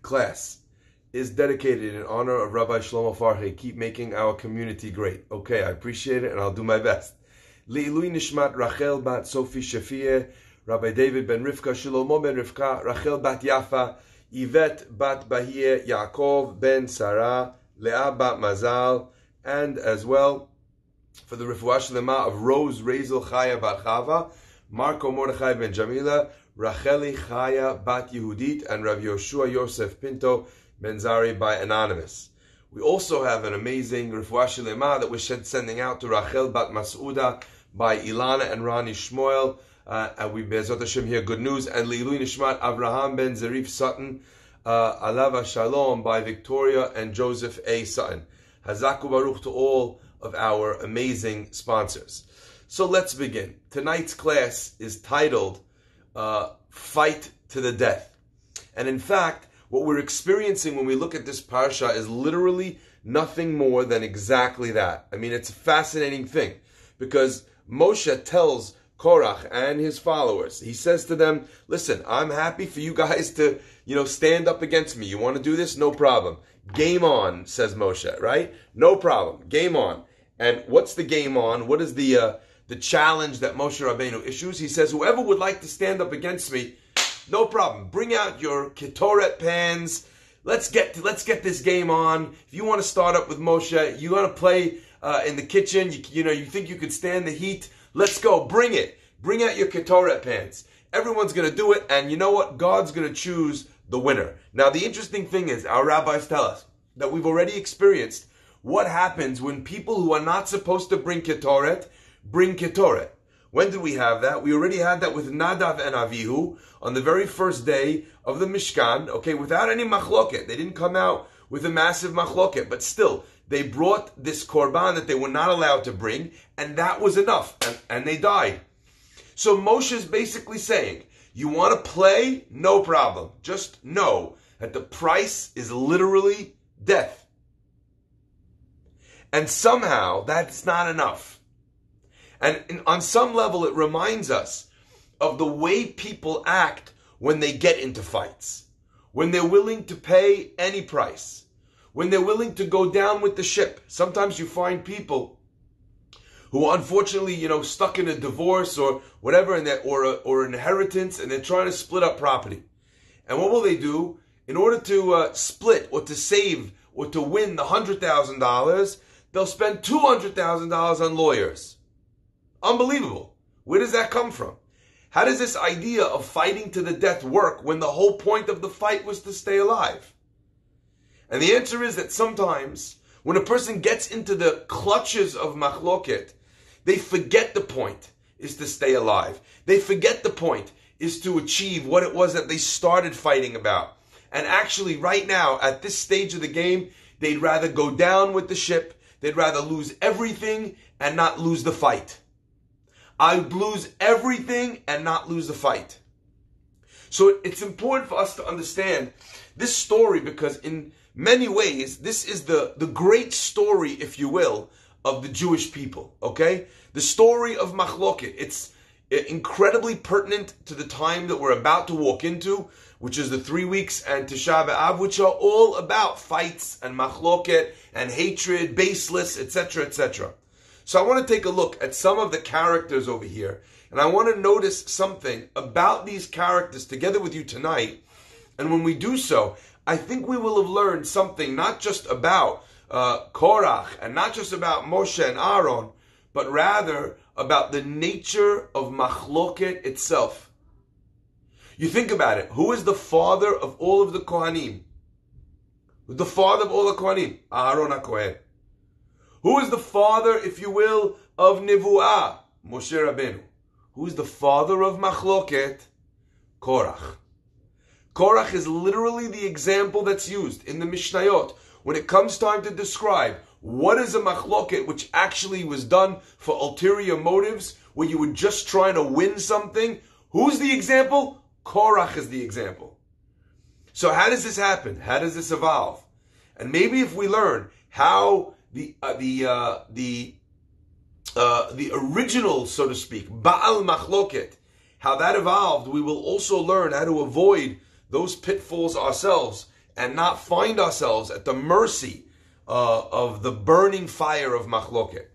class is dedicated in honor of Rabbi Shlomo Farhi. Keep making our community great. Okay, I appreciate it and I'll do my best. Le'ilui nishmat Rachel bat Sophie Shafie, Rabbi David ben Rivka, Shlomo ben Rivka, Rachel bat Yafa, Yvette bat Bahia, Yaakov ben Sarah, Leah bat Mazal, and as well for the Refuah Shlema of Rose Razel Chaya bat Chava, Marco Mordechai ben Jamila, Racheli Chaya bat Yehudit, and Rav Yoshua Yosef Pinto ben Zari by Anonymous. We also have an amazing Refuah Shlema that we're sending out to Rachel bat Masuda by Ilana and Rani Shmuel. And we Be'ezrat Hashem hear good news. And Leilui Nishmat Avraham ben Zarif Sutton, Alava Shalom by Victoria and Joseph A. Sutton. Hazaku Baruch to all of our amazing sponsors. So let's begin. Tonight's class is titled Fight to the Death. And in fact, what we're experiencing when we look at this parsha is literally nothing more than exactly that. I mean, it's a fascinating thing because Moshe tells Korach and his followers, he says to them, listen, I'm happy for you guys to, stand up against me. You want to do this? No problem. Game on, says Moshe, right? No problem. Game on. And what's the game on? What is the challenge that Moshe Rabbeinu issues? He says, whoever would like to stand up against me, no problem. Bring out your ketoret pans. Let's get this game on. If you want to start up with Moshe, you want to play in the kitchen. You think you could stand the heat. Let's go. Bring it. Bring out your ketoret pans. Everyone's going to do it, and you know what? God's going to choose the winner. Now, the interesting thing is, our rabbis tell us that we've already experienced what happens when people who are not supposed to bring ketoret bring ketoret. When did we have that? We already had that with Nadav and Avihu on the very first day of the Mishkan, okay, without any machloket. They didn't come out with a massive machloket, but still, they brought this korban that they were not allowed to bring, and that was enough, and they died. So Moshe is basically saying, you want to play? No problem. Just know that the price is literally death. And somehow, that's not enough. And on some level, it reminds us of the way people act when they get into fights. When they're willing to pay any price. When they're willing to go down with the ship. Sometimes you find people who are unfortunately, stuck in a divorce or whatever, or inheritance, and they're trying to split up property. And what will they do? In order to split or to save or to win the $100,000, they'll spend $200,000 on lawyers. Unbelievable. Where does that come from? How does this idea of fighting to the death work when the whole point of the fight was to stay alive? And the answer is that sometimes when a person gets into the clutches of machloket, they forget the point is to stay alive. They forget the point is to achieve what it was that they started fighting about. And actually right now, at this stage of the game, they'd rather go down with the ship. They'd rather lose everything and not lose the fight. I'd lose everything and not lose the fight. So it's important for us to understand this story because in many ways, this is the great story, if you will, of the Jewish people, okay? The story of Machloket. It's incredibly pertinent to the time that we're about to walk into, which is the 3 weeks and Tisha B'Av, which are all about fights and Machloket and hatred, baseless, etc., etc. So I want to take a look at some of the characters over here, and I want to notice something about these characters together with you tonight. And when we do so, I think we will have learned something not just about Korach and not just about Moshe and Aaron, but rather about the nature of Machloket itself. You think about it. Who is the father of all of the Kohanim? Who's the father of all the Kohanim? Aaron HaKohen. Who is the father, if you will, of Nevuah? Moshe Rabbeinu. Who is the father of Machloket? Korach. Korach is literally the example that's used in the Mishnayot when it comes time to describe what is a machloket which actually was done for ulterior motives, where you were just trying to win something. Who's the example? Korach is the example. So how does this happen? How does this evolve? And maybe if we learn how the original, so to speak, Baal Machloket, how that evolved, we will also learn how to avoid those pitfalls ourselves and not find ourselves at the mercy of the burning fire of machloket.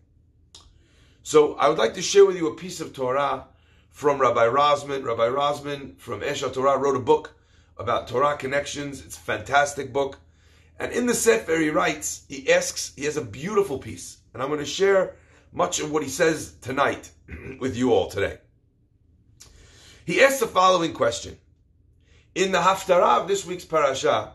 So I would like to share with you a piece of Torah from Rabbi Rosman. Rabbi Rosman from Esha Torah wrote a book about Torah connections. It's a fantastic book. And in the Sefer he writes, he has a beautiful piece. And I'm going to share much of what he says tonight with you all today. He asks the following question. In the Haftarah of this week's parasha,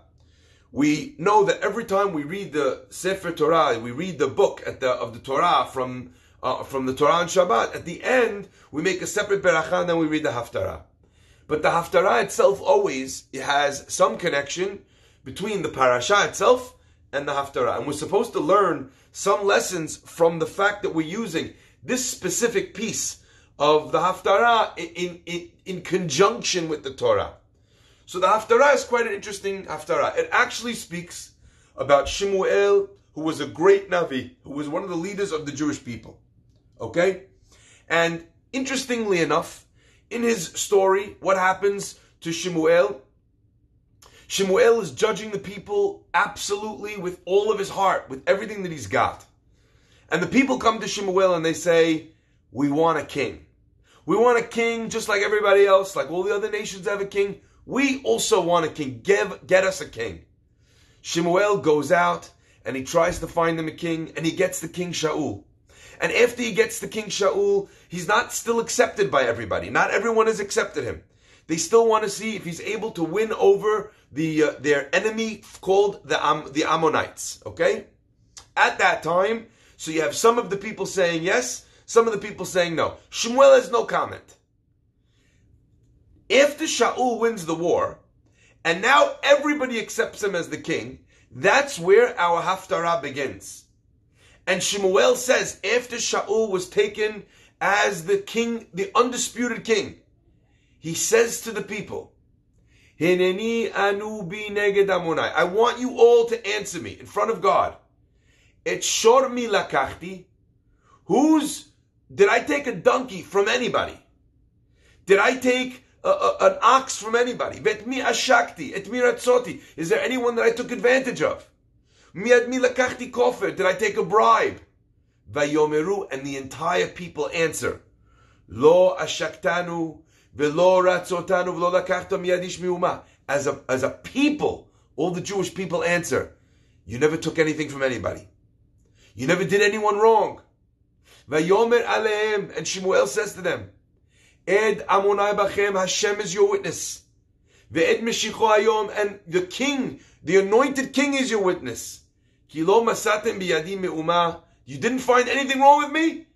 we know that every time we read the Sefer Torah, we read the book of the Torah from the Torah on Shabbat, at the end, we make a separate beracha and then we read the Haftarah. But the Haftarah itself always has some connection between the parasha itself and the Haftarah. And we're supposed to learn some lessons from the fact that we're using this specific piece of the Haftarah in conjunction with the Torah. So the Haftarah is quite an interesting Haftarah. It actually speaks about Shemuel, who was a great Navi, who was one of the leaders of the Jewish people. Okay? And interestingly enough, in his story, what happens to Shemuel? Shemuel is judging the people absolutely with all of his heart, with everything that he's got. And the people come to Shemuel and they say, we want a king. We want a king just like everybody else, like all the other nations have a king. We also want a king. Get us a king. Shemuel goes out and he tries to find them a king, and he gets the king Shaul. And after he gets the king Shaul, he's not still accepted by everybody. Not everyone has accepted him. They still want to see if he's able to win over their enemy called the Ammonites. Okay? At that time, so you have some of the people saying yes, some of the people saying no. Shemuel has no comment. After Shaul wins the war, and now everybody accepts him as the king, that's where our Haftarah begins. And Shemuel says, after Shaul was taken as the king, the undisputed king, he says to the people, Hineni anu bi neged Ammonai. I want you all to answer me in front of God. Et shor mi lakachti. Did I take a donkey from anybody? Did I take an ox from anybody? Vet mi ashakti, et mi ratzoti. Is there anyone that I took advantage of? Mi ad mi lakachti kofer. Did I take a bribe? Vayomeru, and the entire people answer, Lo ashaktanu, velo ratzotanu, velo lakachta mi adish miuma. As a people, all the Jewish people answer, you never took anything from anybody. You never did anyone wrong. Vayomer aleim, and Shemuel says to them, Ed Ammonai bachem, Hashem is your witness. Ve'ed meshicho hayom, and the king, the anointed king is your witness. Ki lo masatem biyadi me'uma. You didn't find anything wrong with me?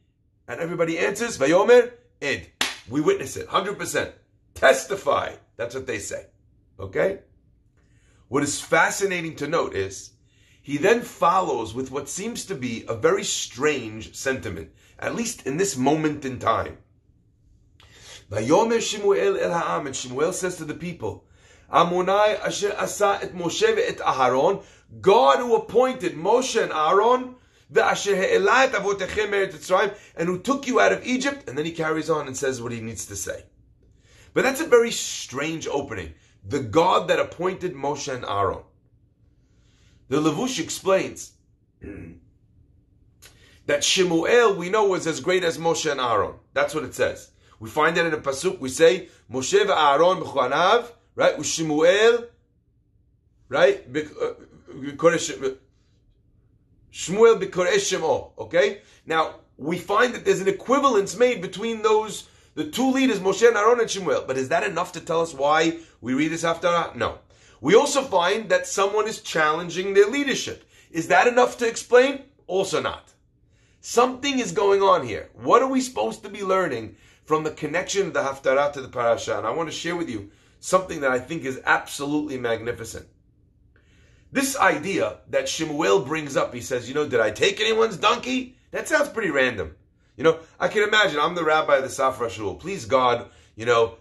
And everybody answers, Vayomer, Ed. We witness it, 100%. Testify. That's what they say. Okay? What is fascinating to note is, he then follows with what seems to be a very strange sentiment, at least in this moment in time. Vayomer Shemuel el ha'am, and Shemuel says to the people, Ammonai asher asa et Moshe ve'et Aharon, God who appointed Moshe and Aaron, ve'asher he'ela et avotechem me'eretz Mitzrayim, and who took you out of Egypt, and then he carries on and says what he needs to say. But that's a very strange opening. The God that appointed Moshe and Aaron. The Levush explains that Shemuel, we know, was as great as Moshe and Aaron. That's what it says. We find that in a pasuk. We say Moshe ve'Aaron b'chanav, right? Shemuel, right? Shmuel b'koresh shemo. Okay. Now we find that there's an equivalence made between the two leaders, Moshe and Aaron and Shemuel. But is that enough to tell us why we read this Haftarah? No. We also find that someone is challenging their leadership. Is that enough to explain? Also not. Something is going on here. What are we supposed to be learning from the connection of the Haftarah to the parasha? And I want to share with you something that I think is absolutely magnificent. This idea that Shemuel brings up, he says, did I take anyone's donkey? That sounds pretty random. I can imagine, I'm the rabbi of the Safra Shul. Please God,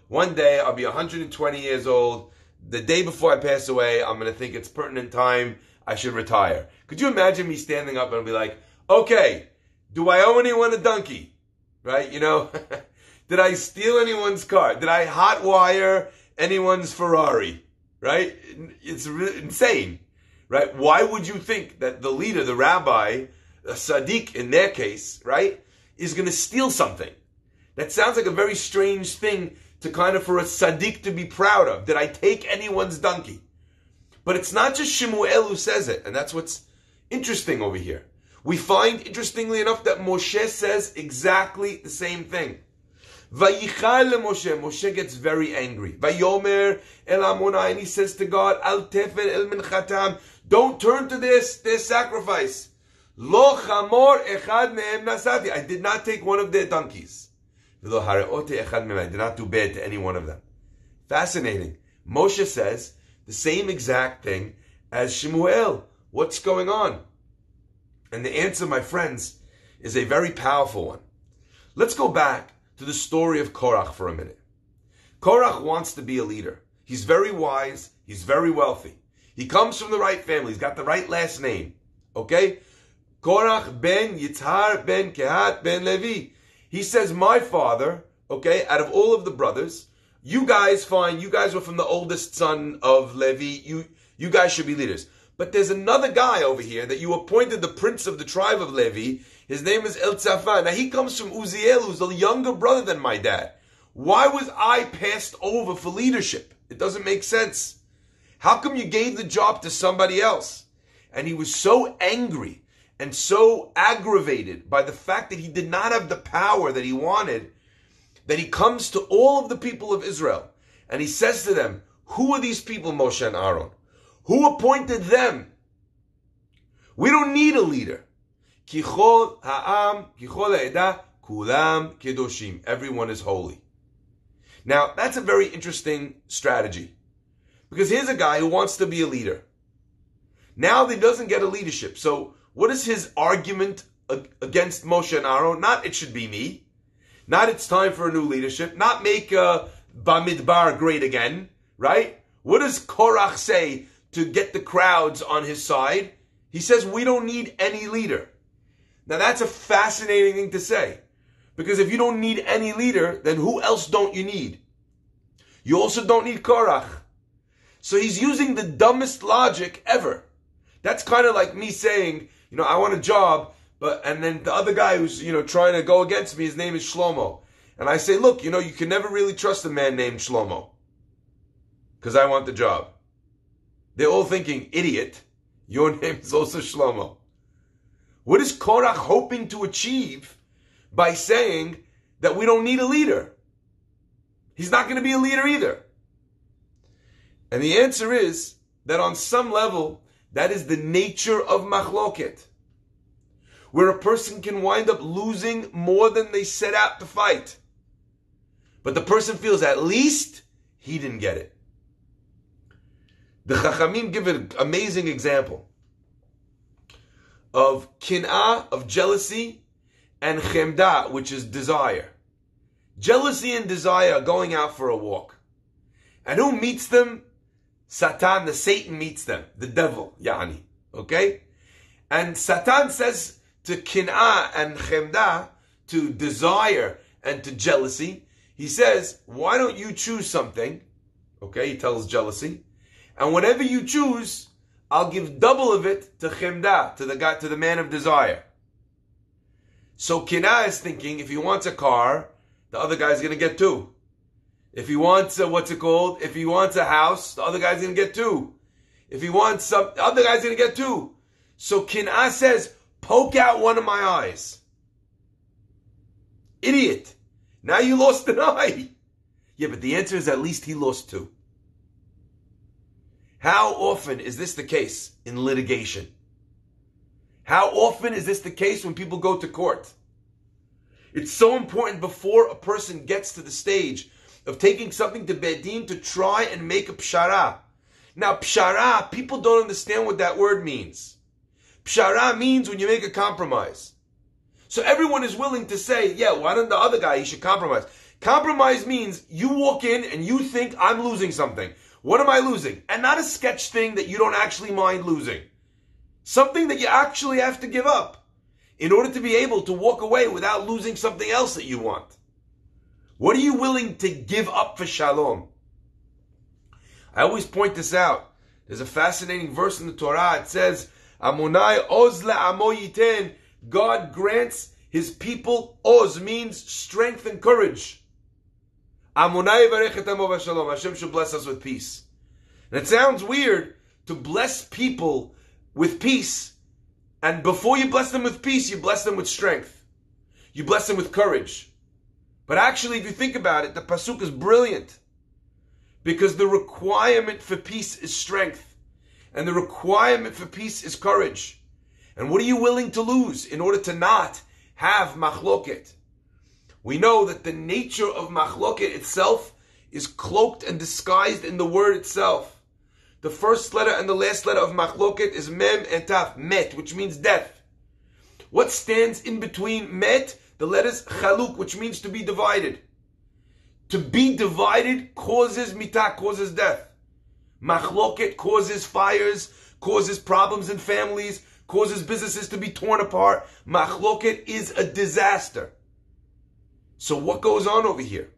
one day I'll be 120 years old. The day before I pass away, I'm going to think it's pertinent time. I should retire. Could you imagine me standing up and be like, okay, do I owe anyone a donkey? Right? Did I steal anyone's car? Did I hotwire anyone's Ferrari? right? It's really insane, right? Why would you think that the leader, the rabbi, a tzaddik in their case, right, is going to steal something? That sounds like a very strange thing to kind of for a tzaddik to be proud of. Did I take anyone's donkey? But it's not just Shemuel who says it, and that's what's interesting over here. We find, interestingly enough, that Moshe says exactly the same thing. Vayichal Moshe. Moshe gets very angry. Vayomer el Amonai, and he says to God, Al tefer el minchatam, don't turn to their sacrifice. Lo chamor echad mehem nasati. I did not take one of their donkeys. V'lo hareote echad mehem. I did not do bad to any one of them. Fascinating. Moshe says the same exact thing as Shemuel. What's going on? And the answer, my friends, is a very powerful one. Let's go back to the story of Korach for a minute. Korach wants to be a leader. He's very wise. He's very wealthy. He comes from the right family. He's got the right last name. Okay? Korach ben Yitzhar ben Kehat ben Levi. He says, my father, okay, out of all of the brothers, you guys fine. You guys were from the oldest son of Levi. You guys should be leaders. But there's another guy over here that you appointed the prince of the tribe of Levi. His name is Eltzaphan. Now he comes from Uziel, who's a younger brother than my dad. Why was I passed over for leadership? It doesn't make sense. How come you gave the job to somebody else? And he was so angry and so aggravated by the fact that he did not have the power that he wanted, that he comes to all of the people of Israel and he says to them, who are these people, Moshe and Aaron? Who appointed them? We don't need a leader. Kichol ha'am, kichol ha'edah, kulam kedoshim. Everyone is holy. Now, that's a very interesting strategy. Because here's a guy who wants to be a leader. Now he doesn't get a leadership. So what is his argument against Moshe and Aaron? Not it should be me. Not it's time for a new leadership. Not make Bamidbar great again. Right? What does Korach say to get the crowds on his side? He says, we don't need any leader. Now that's a fascinating thing to say. Because if you don't need any leader, then who else don't you need? You also don't need Korach. So he's using the dumbest logic ever. That's kind of like me saying, I want a job, and then the other guy who's, trying to go against me, his name is Shlomo. And I say, look, you can never really trust a man named Shlomo. Because I want the job. They're all thinking, idiot, your name is also Shlomo. What is Korach hoping to achieve by saying that we don't need a leader? He's not going to be a leader either. And the answer is that on some level, that is the nature of machloket. Where a person can wind up losing more than they set out to fight. But the person feels at least he didn't get it. The Chachamim give an amazing example of kin'ah, of jealousy, and chemda, which is desire. Jealousy and desire are going out for a walk. And who meets them? Satan, the Satan meets them. The devil, yani. Okay? And Satan says to kin'ah and chemda, to desire and to jealousy, he says, why don't you choose something? Okay, he tells jealousy. And whatever you choose, I'll give double of it to chemda, to the man of desire. So kin'ah is thinking, if he wants a car, the other guy's going to get two. If he wants if he wants a house, the other guy's going to get two. If he wants the other guy's going to get two. So kin'ah says, poke out one of my eyes. Idiot. Now you lost an eye. Yeah, but the answer is at least he lost two. How often is this the case in litigation? How often is this the case when people go to court? It's so important before a person gets to the stage of taking something to Bedin to try and make a pshara. Now, pshara, people don't understand what that word means. Pshara means when you make a compromise. So everyone is willing to say, yeah, why don't the other guy, he should compromise. Compromise means you walk in and you think I'm losing something. What am I losing? And not a sketch thing that you don't actually mind losing. Something that you actually have to give up in order to be able to walk away without losing something else that you want. What are you willing to give up for shalom? I always point this out. There's a fascinating verse in the Torah. It says, Amonai oz le'amo yiten. God grants his people, oz means strength and courage. Amonai varech et amo v'shalom. Hashem should bless us with peace. And it sounds weird to bless people with peace, and before you bless them with peace, you bless them with strength. You bless them with courage. But actually, if you think about it, the pasuk is brilliant. Because the requirement for peace is strength. And the requirement for peace is courage. And what are you willing to lose in order to not have machloket? We know that the nature of machloket itself is cloaked and disguised in the word itself. The first letter and the last letter of machloket is mem and taf, met, which means death. What stands in between met? The letters chaluk, which means to be divided. To be divided causes mitah, causes death. Machloket causes fires, causes problems in families, causes businesses to be torn apart. Machloket is a disaster. So what goes on over here?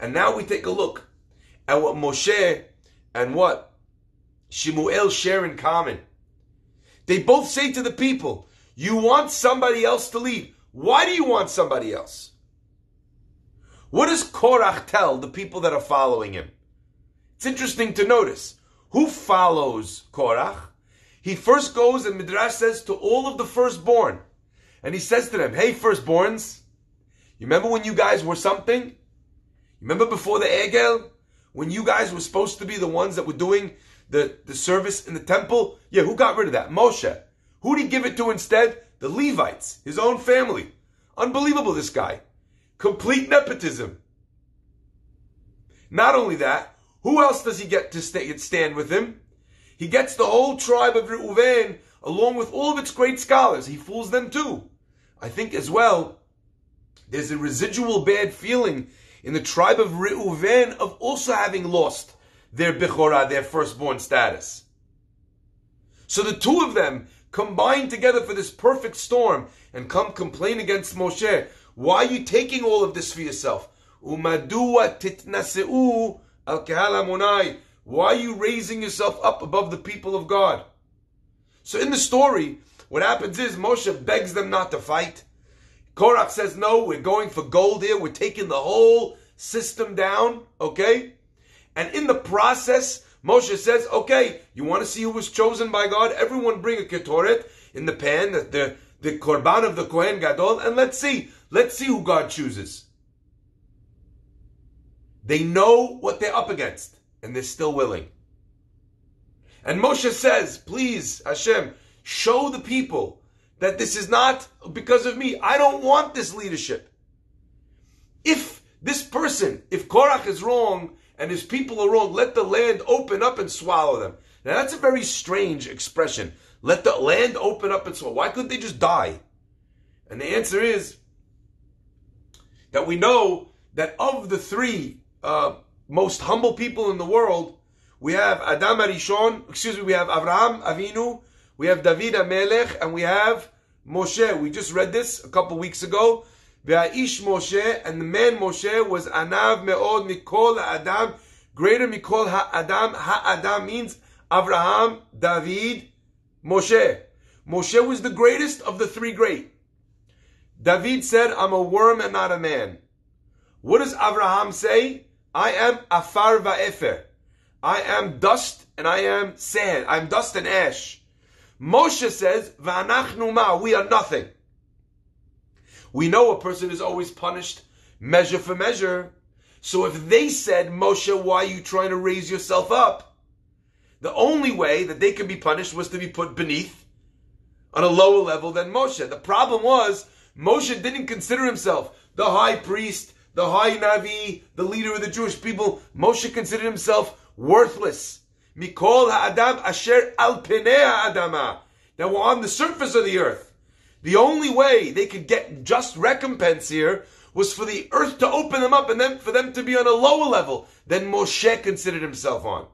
And now we take a look at what Moshe and what Shemuel share in common. They both say to the people, you want somebody else to lead. Why do you want somebody else? What does Korach tell the people that are following him? It's interesting to notice. Who follows Korach? He first goes and Midrash says to all of the firstborn. And he says to them, hey firstborns, you remember when you guys were something? You remember before the Egel? When you guys were supposed to be the ones that were doing the service in the temple? Yeah, who got rid of that? Moshe. Who did he give it to instead? The Levites, his own family. Unbelievable, this guy. Complete nepotism. Not only that, who else does he get to stand with him? He gets the whole tribe of Reuven, along with all of its great scholars. He fools them too. I think as well, there's a residual bad feeling in the tribe of Reuven of also having lost their Bechorah, their firstborn status. So the two of them combine together for this perfect storm and come complain against Moshe. Why are you taking all of this for yourself? Umadua titnaseu al kahal hamonai. Why are you raising yourself up above the people of God? So in the story, what happens is Moshe begs them not to fight. Korach says, no, we're going for gold here. We're taking the whole system down, okay? And in the process, Moshe says, okay, you want to see who was chosen by God? Everyone bring a ketoret in the pan, the korban of the Kohen Gadol, and let's see who God chooses. They know what they're up against, and they're still willing. And Moshe says, please, Hashem, show the people that this is not because of me. I don't want this leadership. If this person, if Korach is wrong and his people are wrong, let the land open up and swallow them. Now that's a very strange expression. Let the land open up and swallow. Why couldn't they just die? And the answer is that we know that of the three most humble people in the world, we have Adam Arishon, we have Avraham Avinu, we have David HaMelech, and we have Moshe. We just read this a couple weeks ago. Ve'aish Moshe, and the man Moshe was Anav Me'od Mikol Ha'adam, greater Mikol Ha'adam. Ha'adam means Avraham, David, Moshe. Moshe was the greatest of the three great. David said, I'm a worm and not a man. What does Avraham say? I am Afar Va'efer. I am dust and I am sand. I am dust and ash. Moshe says, V'anachnu ma, we are nothing. We know a person is always punished measure for measure. So if they said, Moshe, why are you trying to raise yourself up? The only way that they could be punished was to be put beneath, on a lower level than Moshe. The problem was, Moshe didn't consider himself the high priest, the high Navi, the leader of the Jewish people. Moshe considered himself worthless. Mikol ha'adam asher al penei ha'adama. That were on the surface of the earth. The only way they could get just recompense here was for the earth to open them up and then for them to be on a lower level than Moshe considered himself on.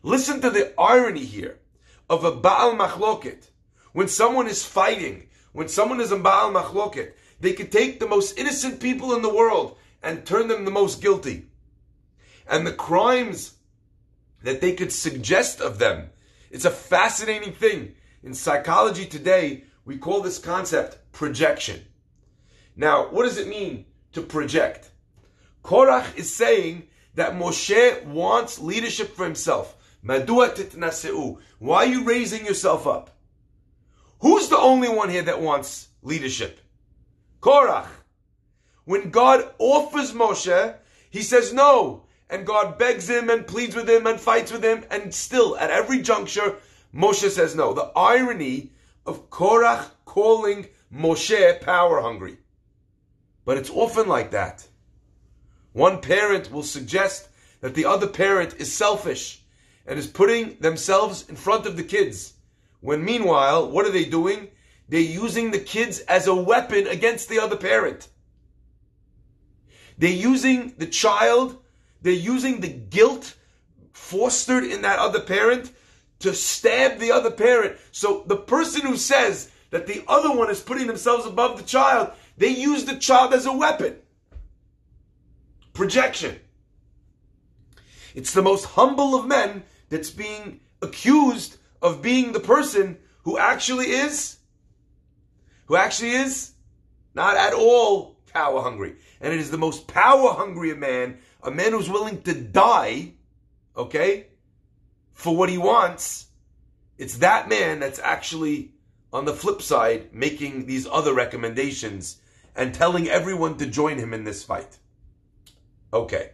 Listen to the irony here of a Baal Machloket. When someone is fighting, when someone is a Baal Machloket, they could take the most innocent people in the world and turn them the most guilty. And the crimes that they could suggest of them. It's a fascinating thing. In psychology today, we call this concept projection. Now, what does it mean to project? Korach is saying that Moshe wants leadership for himself. Madua titnaseu. Why are you raising yourself up? Who's the only one here that wants leadership? Korach. When God offers Moshe, he says no. And God begs him and pleads with him and fights with him. And still, at every juncture, Moshe says no. The irony of Korach calling Moshe power hungry. But it's often like that. One parent will suggest that the other parent is selfish and is putting themselves in front of the kids. When meanwhile, what are they doing? They're using the kids as a weapon against the other parent. They're using the child, they're using the guilt fostered in that other parent to stab the other parent. So the person who says that the other one is putting themselves above the child, they use the child as a weapon. Projection. It's the most humble of men that's being accused of being the person who actually is not at all power hungry. And it is the most power hungry man, a man who's willing to die, okay, for what he wants. It's that man that's actually on the flip side making these other recommendations and telling everyone to join him in this fight. Okay.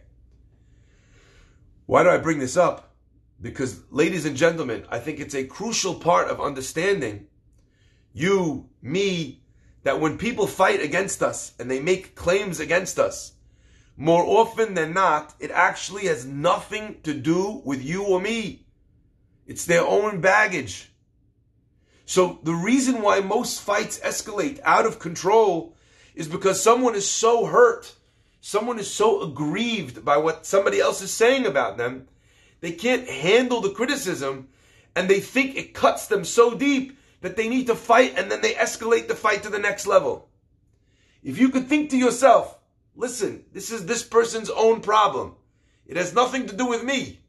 Why do I bring this up? Because, ladies and gentlemen, I think it's a crucial part of understanding you, me, that when people fight against us and they make claims against us, more often than not, it actually has nothing to do with you or me. It's their own baggage. So the reason why most fights escalate out of control is because someone is so hurt, someone is so aggrieved by what somebody else is saying about them, they can't handle the criticism, and they think it cuts them so deep that they need to fight, and then they escalate the fight to the next level. If you could think to yourself, listen, this is this person's own problem. It has nothing to do with me.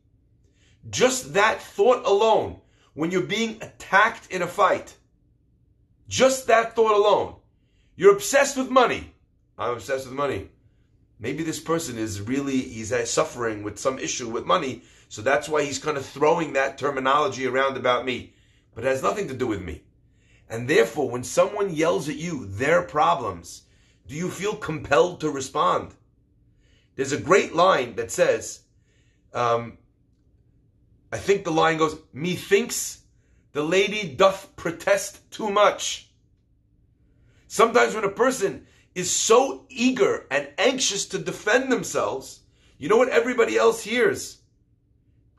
Just that thought alone, when you're being attacked in a fight, just that thought alone, you're obsessed with money. I'm obsessed with money. Maybe this person he's suffering with some issue with money, so that's why he's kind of throwing that terminology around about me. But it has nothing to do with me. And therefore, when someone yells at you their problems, do you feel compelled to respond? There's a great line that says, I think the line goes, methinks the lady doth protest too much. Sometimes when a person is so eager and anxious to defend themselves, you know what everybody else hears?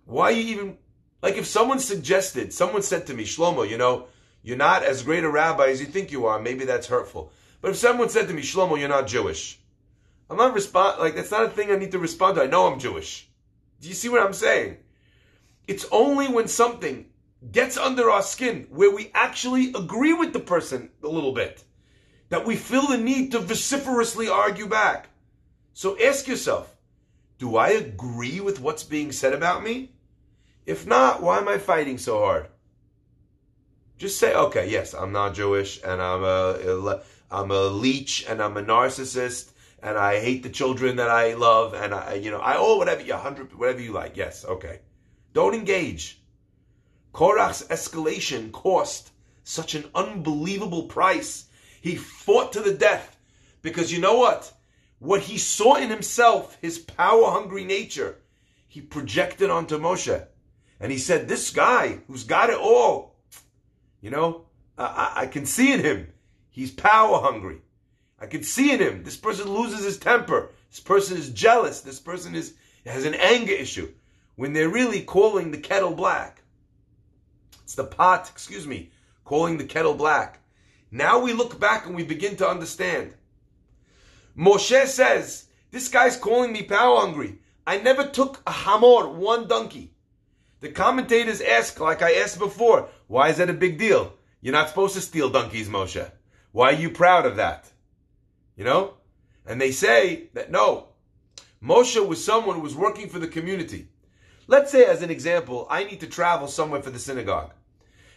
Why you even, like if someone said to me, Shlomo, you're not as great a rabbi as you think you are, maybe that's hurtful. But if someone said to me, Shlomo, you're not Jewish, I'm not that's not a thing I need to respond to. I know I'm Jewish. Do you see what I'm saying? It's only when something gets under our skin where we actually agree with the person a little bit that we feel the need to vociferously argue back. So ask yourself, do I agree with what's being said about me? If not, why am I fighting so hard? Just say, okay, yes, I'm not Jewish, and I'm a leech, and I'm a narcissist, and I hate the children that I love, and whatever you like. Yes, okay. Don't engage. Korach's escalation cost such an unbelievable price. He fought to the death because you know what? What he saw in himself, his power-hungry nature, he projected onto Moshe. And he said, this guy who's got it all, I can see in him, he's power-hungry. I can see in him, this person loses his temper. This person is jealous. This person has an anger issue. When they're really calling the kettle black. It's the pot, calling the kettle black. Now we look back and we begin to understand. Moshe says, this guy's calling me power hungry. I never took a hamor, one donkey. The commentators ask, like I asked before, why is that a big deal? You're not supposed to steal donkeys, Moshe. Why are you proud of that? And they say that no, Moshe was someone who was working for the community. Let's say, as an example, I need to travel somewhere for the synagogue.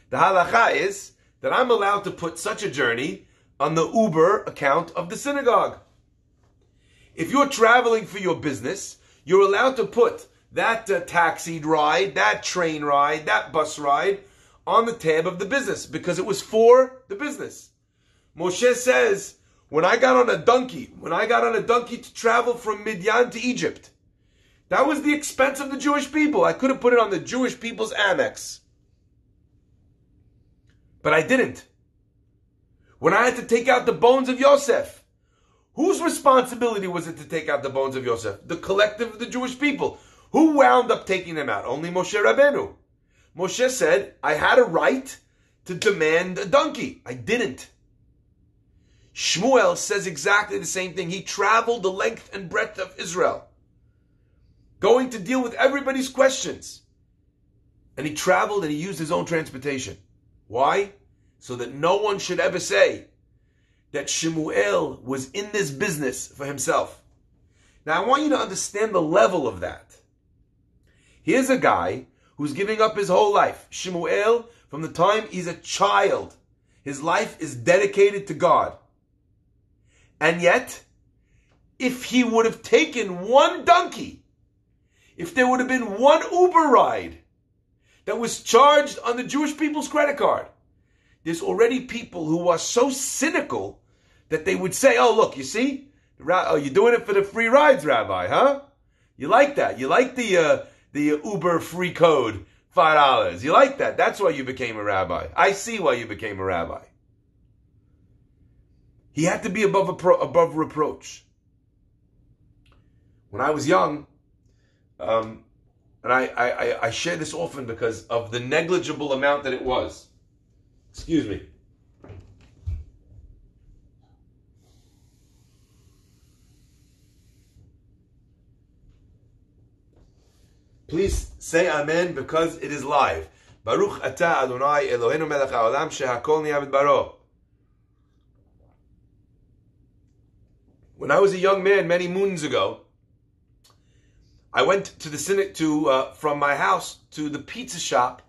The halacha is that I'm allowed to put such a journey on the Uber account of the synagogue. If you're traveling for your business, you're allowed to put that taxi ride, that train ride, that bus ride on the tab of the business because it was for the business. Moshe says, when I got on a donkey to travel from Midian to Egypt, that was the expense of the Jewish people. I could have put it on the Jewish people's Amex. But I didn't. When I had to take out the bones of Yosef, whose responsibility was it to take out the bones of Yosef? The collective of the Jewish people. Who wound up taking them out? Only Moshe Rabbeinu. Moshe said, I had a right to demand a donkey. I didn't. Shmuel says exactly the same thing. He traveled the length and breadth of Israel, going to deal with everybody's questions. And he traveled and he used his own transportation. Why? So that no one should ever say that Shmuel was in this business for himself. Now I want you to understand the level of that. Here's a guy who's giving up his whole life. Shmuel, from the time he's a child, his life is dedicated to God. And yet, if he would have taken one donkey, if there would have been one Uber ride that was charged on the Jewish people's credit card, there's already people who are so cynical that they would say, oh, look, you see? Oh, you're doing it for the free rides, Rabbi, huh? You like that. You like the Uber free code, $5. You like that. That's why you became a rabbi. I see why you became a rabbi. He had to be above reproach. When I was young, and I share this often because of the negligible amount that it was. Excuse me. Please say amen because it is live. Baruch atah Adonai Eloheinu melech haolam shehakol niyeh b'dbaro. When I was a young man many moons ago, I went to the from my house to the pizza shop,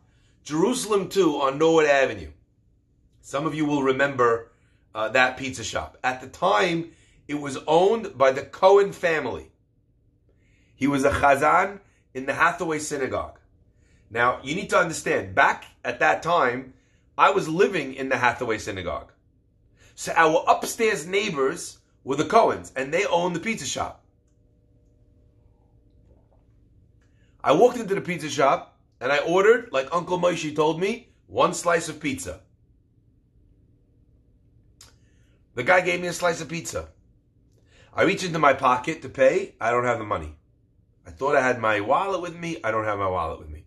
Jerusalem 2 on Norwood Avenue. Some of you will remember that pizza shop. At the time, it was owned by the Cohen family. He was a chazan in the Hathaway synagogue. Now, you need to understand, back at that time, I was living in the Hathaway synagogue. So our upstairs neighbors were the Cohens, and they owned the pizza shop. I walked into the pizza shop, and I ordered, like Uncle Moshe told me, 1 slice of pizza. The guy gave me a slice of pizza. I reach into my pocket to pay. I don't have the money. I thought I had my wallet with me. I don't have my wallet with me.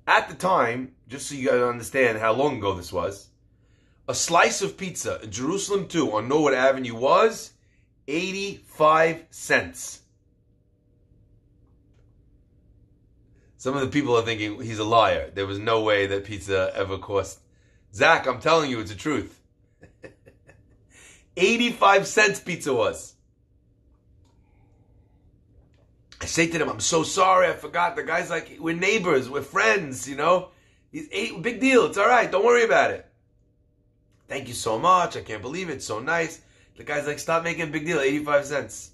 At the time, just so you guys understand how long ago this was, a slice of pizza in Jerusalem 2 on Norwood Avenue was 85 cents. Some of the people are thinking he's a liar. There was no way that pizza ever cost. Zach, I'm telling you, it's the truth. 85 cents pizza was. I say to them, I'm so sorry, I forgot. The guy's like, we're neighbors, we're friends, you know. Big deal, it's all right, don't worry about it. Thank you so much, I can't believe it, it's so nice. The guy's like, stop making a big deal, 85 cents.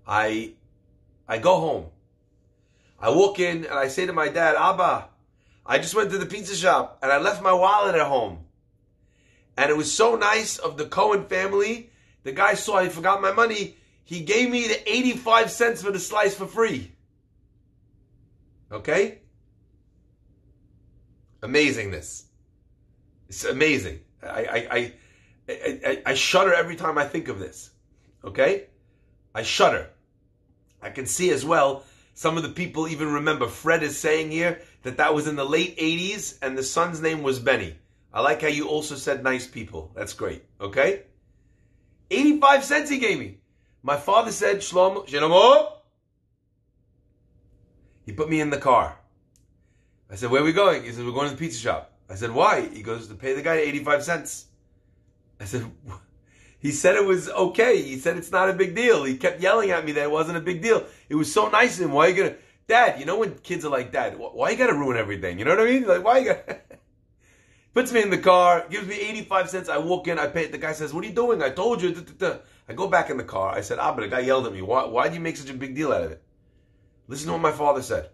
I go home. I walk in and I say to my dad, Abba, I just went to the pizza shop and I left my wallet at home. And it was so nice of the Cohen family. The guy saw I forgot my money. He gave me the 85 cents for the slice for free. Okay? Amazingness. It's amazing. I shudder every time I think of this. Okay? I shudder. I can see as well, some of the people even remember, Fred is saying here that was in the late 80s and the son's name was Benny. I like how you also said nice people. That's great. Okay? 85 cents he gave me. My father said, Shlomo. He put me in the car. I said, where are we going? He said, we're going to the pizza shop. I said, why? He goes, to pay the guy 85 cents. I said, he said it was okay. He said it's not a big deal. He kept yelling at me that it wasn't a big deal. It was so nice of him. Why are you going to Dad, you know when kids are like, Dad, why you gotta ruin everything? You know what I mean? Like, why you gotta... Puts me in the car, gives me 85 cents. I walk in, I pay it. The guy says, what are you doing? I told you. I go back in the car. I said, but the guy yelled at me. Why do you make such a big deal out of it? Listen to what my father said.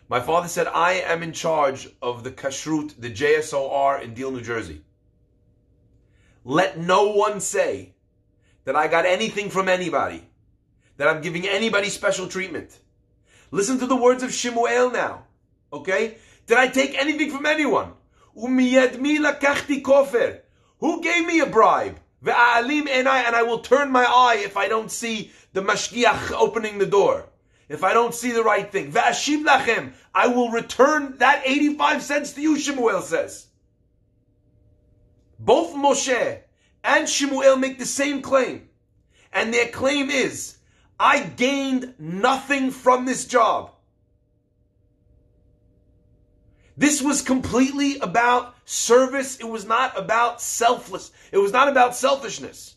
My father said, I am in charge of the kashrut, the JSOR in Deal, New Jersey. Let no one say that I got anything from anybody, that I'm giving anybody special treatment. Listen to the words of Shemuel now. Okay? Did I take anything from anyone? Umiyadmi lakachti kofer. Who gave me a bribe? Ve'alim enai, and I will turn my eye if I don't see the mashgiach opening the door. If I don't see the right thing. Ve'ashiv lachem. I will return that 85 cents to you, Shemuel says. Both Moshe and Shemuel make the same claim. And their claim is, I gained nothing from this job. This was completely about service. It was not about It was not about selfishness.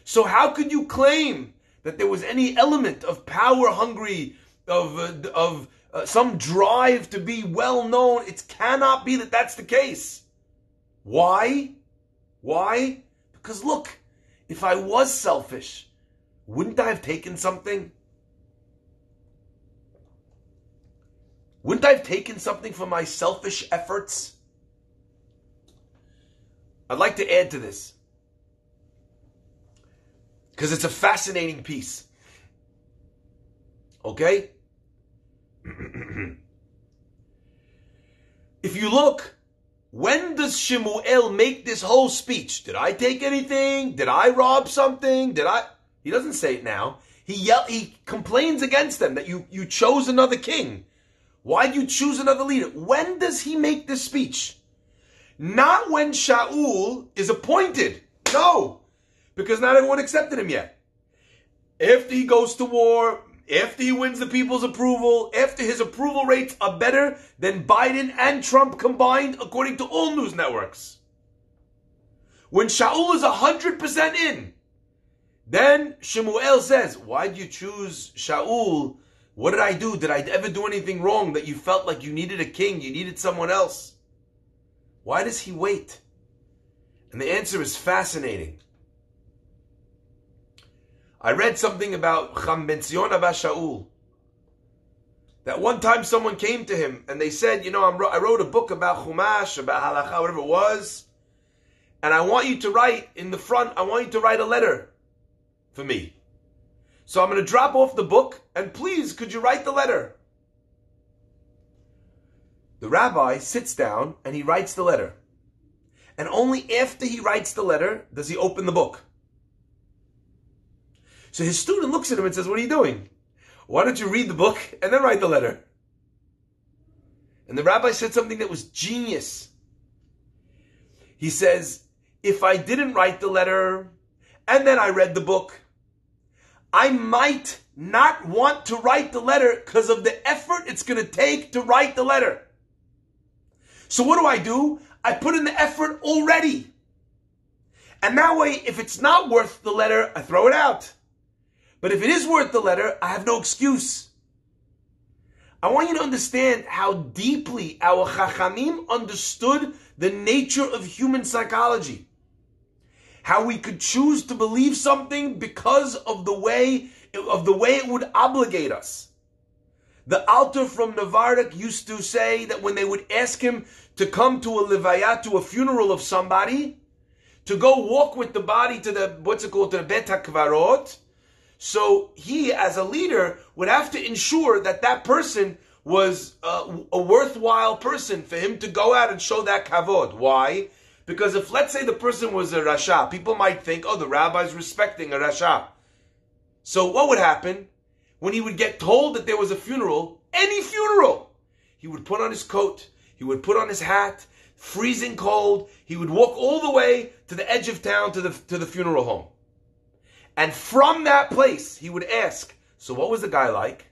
So how could you claim that there was any element of power hungry, of some drive to be well known? It cannot be that that's the case. Why? Why? Because look, if I was selfish, wouldn't I have taken something? Wouldn't I have taken something from my selfish efforts? I'd like to add to this, because it's a fascinating piece. Okay? If you look, when does Shemuel make this whole speech? Did I take anything? Did I rob something? He doesn't say it now. He complains against them that you chose another king. Why did you choose another leader? When does he make this speech? Not when Shaul is appointed. No. Because not everyone accepted him yet. After he goes to war, after he wins the people's approval, after his approval rates are better than Biden and Trump combined, according to all news networks. When Shaul is 100% in, then Shemuel says, why did you choose Shaul? What did I do? Did I ever do anything wrong that you felt like you needed a king, you needed someone else? Why does he wait? And the answer is fascinating. I read something about Cham ben Zion Abba Shaul. That one time someone came to him and they said, I wrote a book about Chumash, about Halakha, whatever it was, and I want you to write in the front, I want you to write a letter for me. So I'm going to drop off the book, and please, could you write the letter? The rabbi sits down and he writes the letter. And only after he writes the letter does he open the book. So his student looks at him and says, what are you doing? Why don't you read the book and then write the letter? And the rabbi said something that was genius. He says, if I didn't write the letter and then I read the book, I might not want to write the letter because of the effort it's going to take to write the letter. So what do? I put in the effort already. And that way, if it's not worth the letter, I throw it out. But if it is worth the letter, I have no excuse. I want you to understand how deeply our Chachamim understood the nature of human psychology. How we could choose to believe something because of the way it would obligate us. The Alter from Navardak used to say that when they would ask him to come to a levaya, to a funeral of somebody, to go walk with the body to the, to the Bet HaKvarot, so he, as a leader, would have to ensure that that person was a worthwhile person for him to go out and show that kavod. Why? Because if, let's say, the person was a rasha, people might think, oh, the rabbi's respecting a rasha. So what would happen? When he would get told that there was a funeral, any funeral, he would put on his coat, he would put on his hat, freezing cold, he would walk all the way to the edge of town to the funeral home. And from that place, he would ask, so what was the guy like?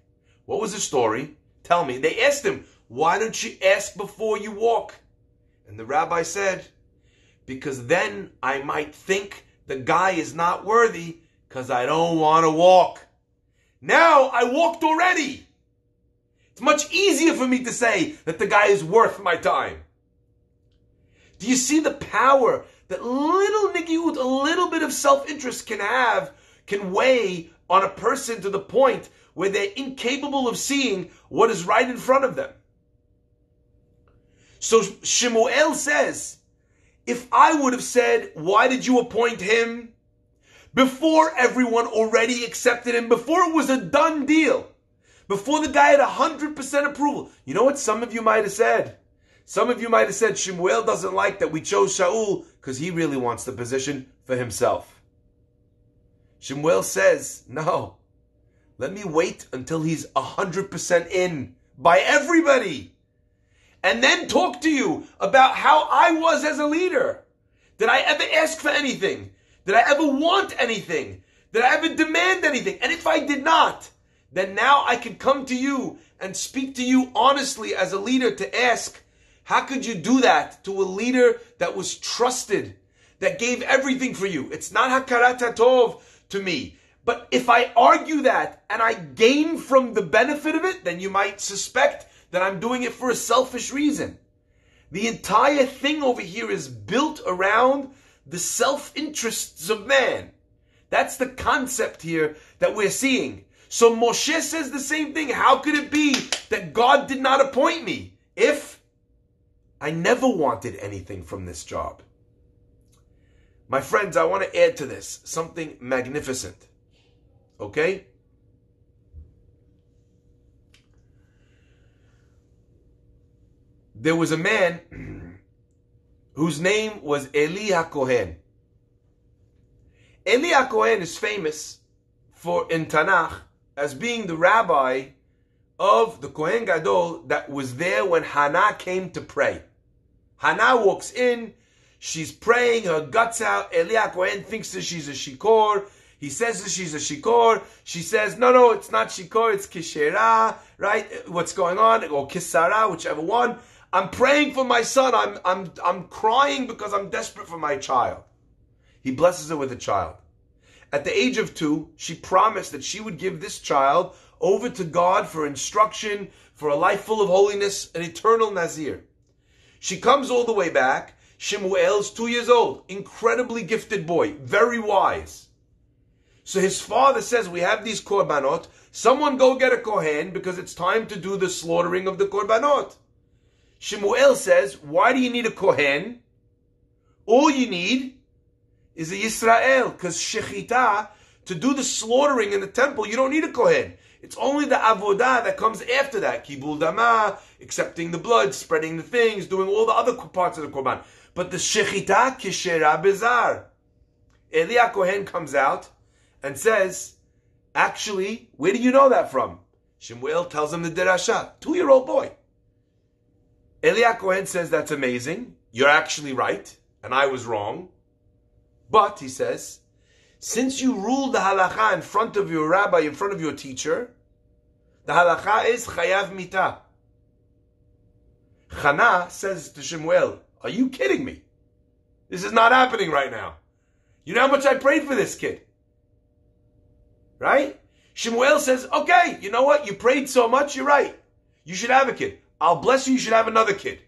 What was the story? Tell me. They asked him, why don't you ask before you walk? And the rabbi said, because then I might think the guy is not worthy because I don't want to walk. Now I walked already. It's much easier for me to say that the guy is worth my time. Do you see the power that little nigiut, a little bit of self-interest can weigh on a person to the point where they're incapable of seeing what is right in front of them? So Shemuel says, if I would have said, why did you appoint him? Before everyone already accepted him, before it was a done deal, before the guy had 100% approval. You know what some of you might have said? Some of you might have said, Shemuel doesn't like that we chose Shaul because he really wants the position for himself. Shemuel says, no, let me wait until he's 100% in by everybody. And then talk to you about how I was as a leader. Did I ever ask for anything? Did I ever want anything? Did I ever demand anything? And if I did not, then now I can come to you and speak to you honestly as a leader to ask, how could you do that to a leader that was trusted, that gave everything for you? It's not hakarat hatov to me. But if I argue that and I gain from the benefit of it, then you might suspect that I'm doing it for a selfish reason. The entire thing over here is built around the self-interests of man. That's the concept here that we're seeing. So Moshe says the same thing. How could it be that God did not appoint me if I never wanted anything from this job? My friends, I want to add to this something magnificent. Okay? There was a man whose name was Eli HaKohen. Eli HaKohen is famous in Tanakh as being the rabbi of the Kohen Gadol that was there when Hannah came to pray. Hannah walks in, she's praying her guts out. Eli HaKohen thinks that she's a shikor. He says that she's a shikor. She says, no, it's not shikor, it's kishera, right? What's going on? Or kisara, whichever one. I'm praying for my son. I'm crying because I'm desperate for my child. He blesses her with a child. At the age of 2, she promised that she would give this child over to God for instruction, for a life full of holiness, an eternal Nazir. She comes all the way back. Shemuel's 2 years old, incredibly gifted boy, very wise. So his father says, we have these korbanot. Someone go get a kohen because it's time to do the slaughtering of the korbanot. Shemuel says, why do you need a kohen? All you need is a Yisrael, because shechita, to do the slaughtering in the temple, you don't need a kohen. It's only the avodah that comes after that. Kibul dama, accepting the blood, spreading the things, doing all the other parts of the korban. But the shechita, kishera bezar. Eli HaKohen comes out and says, actually, where do you know that from? Shemuel tells him the derasha, 2-year-old boy. Eli HaKohen says, that's amazing. You're actually right, and I was wrong. But, he says, since you ruled the halakha in front of your rabbi, in front of your teacher, the halakha is chayav mita. Chana says to Shemuel, are you kidding me? This is not happening right now. You know how much I prayed for this kid? Right? Shemuel says, okay, you know what? You prayed so much, you're right. You should have a kid. I'll bless you, you should have another kid.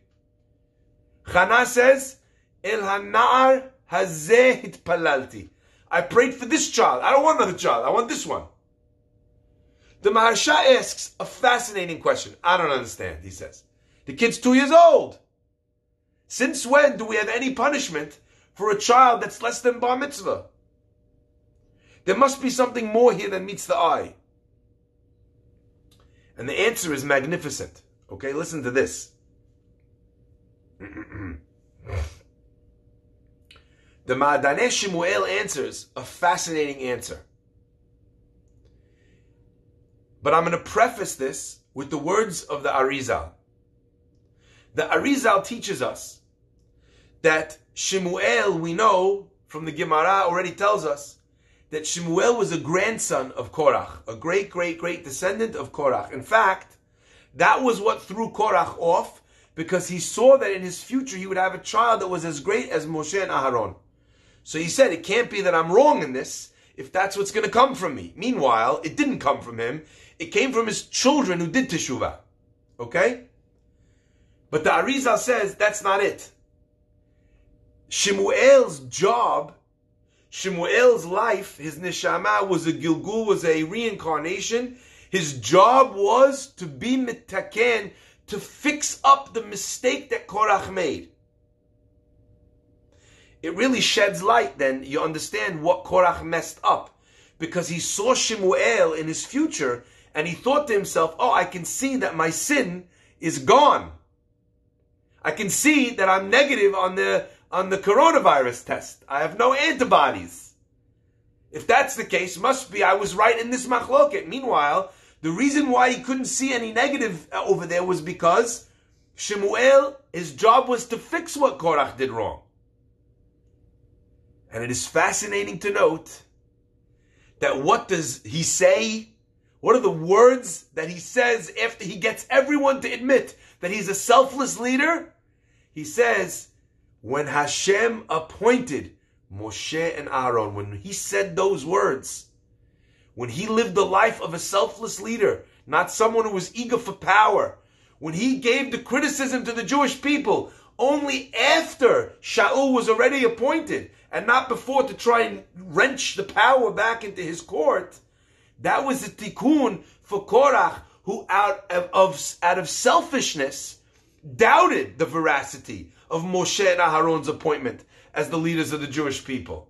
Chana says, El hanar hazeh hitpalalti. I prayed for this child. I don't want another child. I want this one. The Maharsha asks a fascinating question. I don't understand, he says. The kid's 2 years old. Since when do we have any punishment for a child that's less than bar mitzvah? There must be something more here than meets the eye. And the answer is magnificent. Okay, listen to this. The Ma'adaneh Shemuel answers a fascinating answer. But I'm going to preface this with the words of the Arizal. The Arizal teaches us that Shemuel, we know from the Gemara, already tells us that Shemuel was a grandson of Korach, a great, great, great descendant of Korach. In fact, that was what threw Korach off, because he saw that in his future he would have a child that was as great as Moshe and Aharon. So he said, it can't be that I'm wrong in this if that's what's going to come from me. Meanwhile, it didn't come from him. It came from his children who did teshuvah. Okay? But the Arizal says that's not it. Shemuel's job, Shemuel's life, his neshama was a gilgul, was a reincarnation. His job was to be mitaken, to fix up the mistake that Korach made. It really sheds light then, you understand what Korach messed up. Because he saw Shemuel in his future, and he thought to himself, oh, I can see that my sin is gone. I can see that I'm negative on the coronavirus test. I have no antibodies. If that's the case, must be I was right in this machloket. Meanwhile, the reason why he couldn't see any negative over there was because Shemuel, his job was to fix what Korach did wrong. And it is fascinating to note that what does he say? What are the words that he says after he gets everyone to admit that he's a selfless leader? He says, when Hashem appointed Moshe and Aaron, when he said those words, when he lived the life of a selfless leader, not someone who was eager for power, when he gave the criticism to the Jewish people only after Shaul was already appointed and not before to try and wrench the power back into his court, that was a tikkun for Korach, who out of selfishness doubted the veracity of Moshe and Aharon's appointment as the leaders of the Jewish people.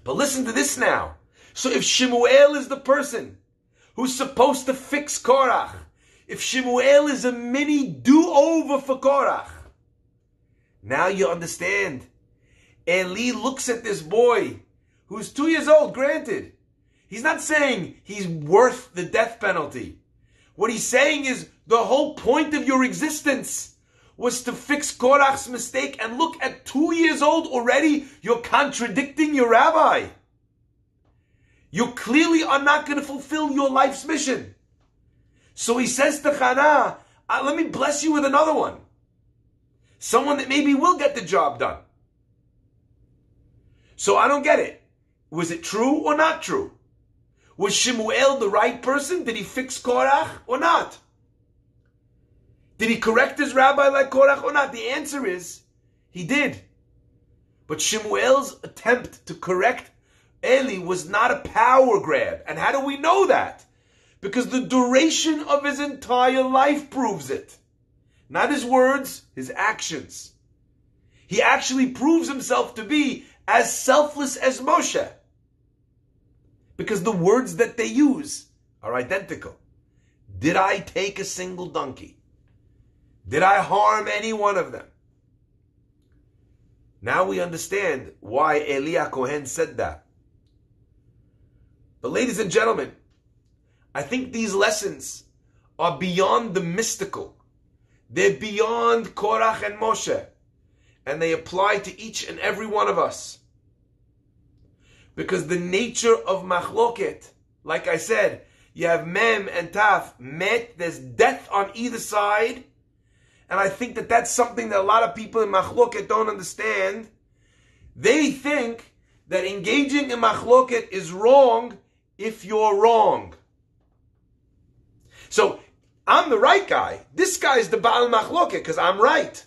But listen to this now. So if Shemuel is the person who's supposed to fix Korach, if Shemuel is a mini do-over for Korach, now you understand. Eli looks at this boy who's 2 years old, granted. He's not saying he's worth the death penalty. What he's saying is the whole point of your existence was to fix Korach's mistake, and look, at 2 years old already, you're contradicting your rabbi. You clearly are not going to fulfill your life's mission. So he says to Chana, let me bless you with another one. Someone that maybe will get the job done. So I don't get it. Was it true or not true? Was Shemuel the right person? Did he fix Korach or not? Did he correct his rabbi like Korach or not? The answer is, he did. But Shemuel's attempt to correct Eli was not a power grab. And how do we know that? Because the duration of his entire life proves it. Not his words, his actions. He actually proves himself to be as selfless as Moshe. Because the words that they use are identical. Did I take a single donkey? Did I harm any one of them? Now we understand why Eli Kohen said that. But ladies and gentlemen, I think these lessons are beyond the mystical. They're beyond Korach and Moshe. And they apply to each and every one of us. Because the nature of machloket, like I said, you have mem and taf, met, there's death on either side. And I think that that's something that a lot of people in machloket don't understand. They think that engaging in machloket is wrong if you're wrong. So, I'm the right guy. This guy's the Baal Machloket because I'm right.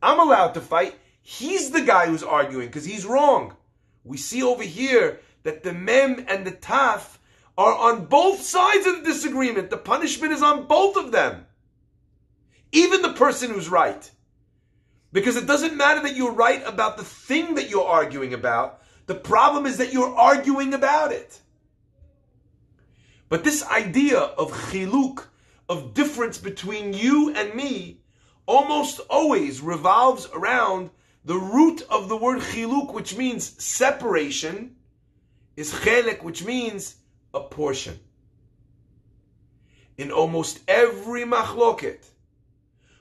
I'm allowed to fight. He's the guy who's arguing because he's wrong. We see over here that the Mem and the Taf are on both sides of the disagreement. The punishment is on both of them. Even the person who's right. Because it doesn't matter that you're right about the thing that you're arguing about. The problem is that you're arguing about it. But this idea of chiluk, of difference between you and me, almost always revolves around the root of the word chiluk, which means separation, is chelek, which means a portion. In almost every machloket,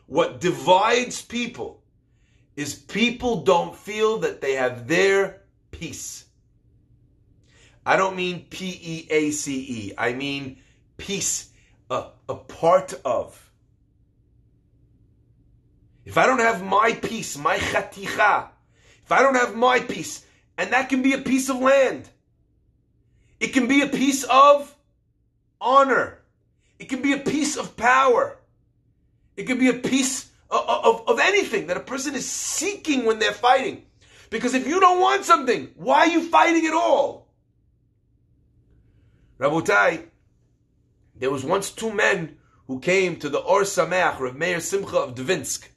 what divides people is people don't feel that they have their piece. I don't mean P-E-A-C-E. I mean piece, a part of. If I don't have my piece, my chaticha, if I don't have my piece, and that can be a piece of land, it can be a piece of honor, it can be a piece of power, It could be a piece of anything that a person is seeking when they're fighting. Because if you don't want something, why are you fighting at all? Rabotai, there was once two men who came to the Or Sameach, Rav Meir Simcha of Dvinsk.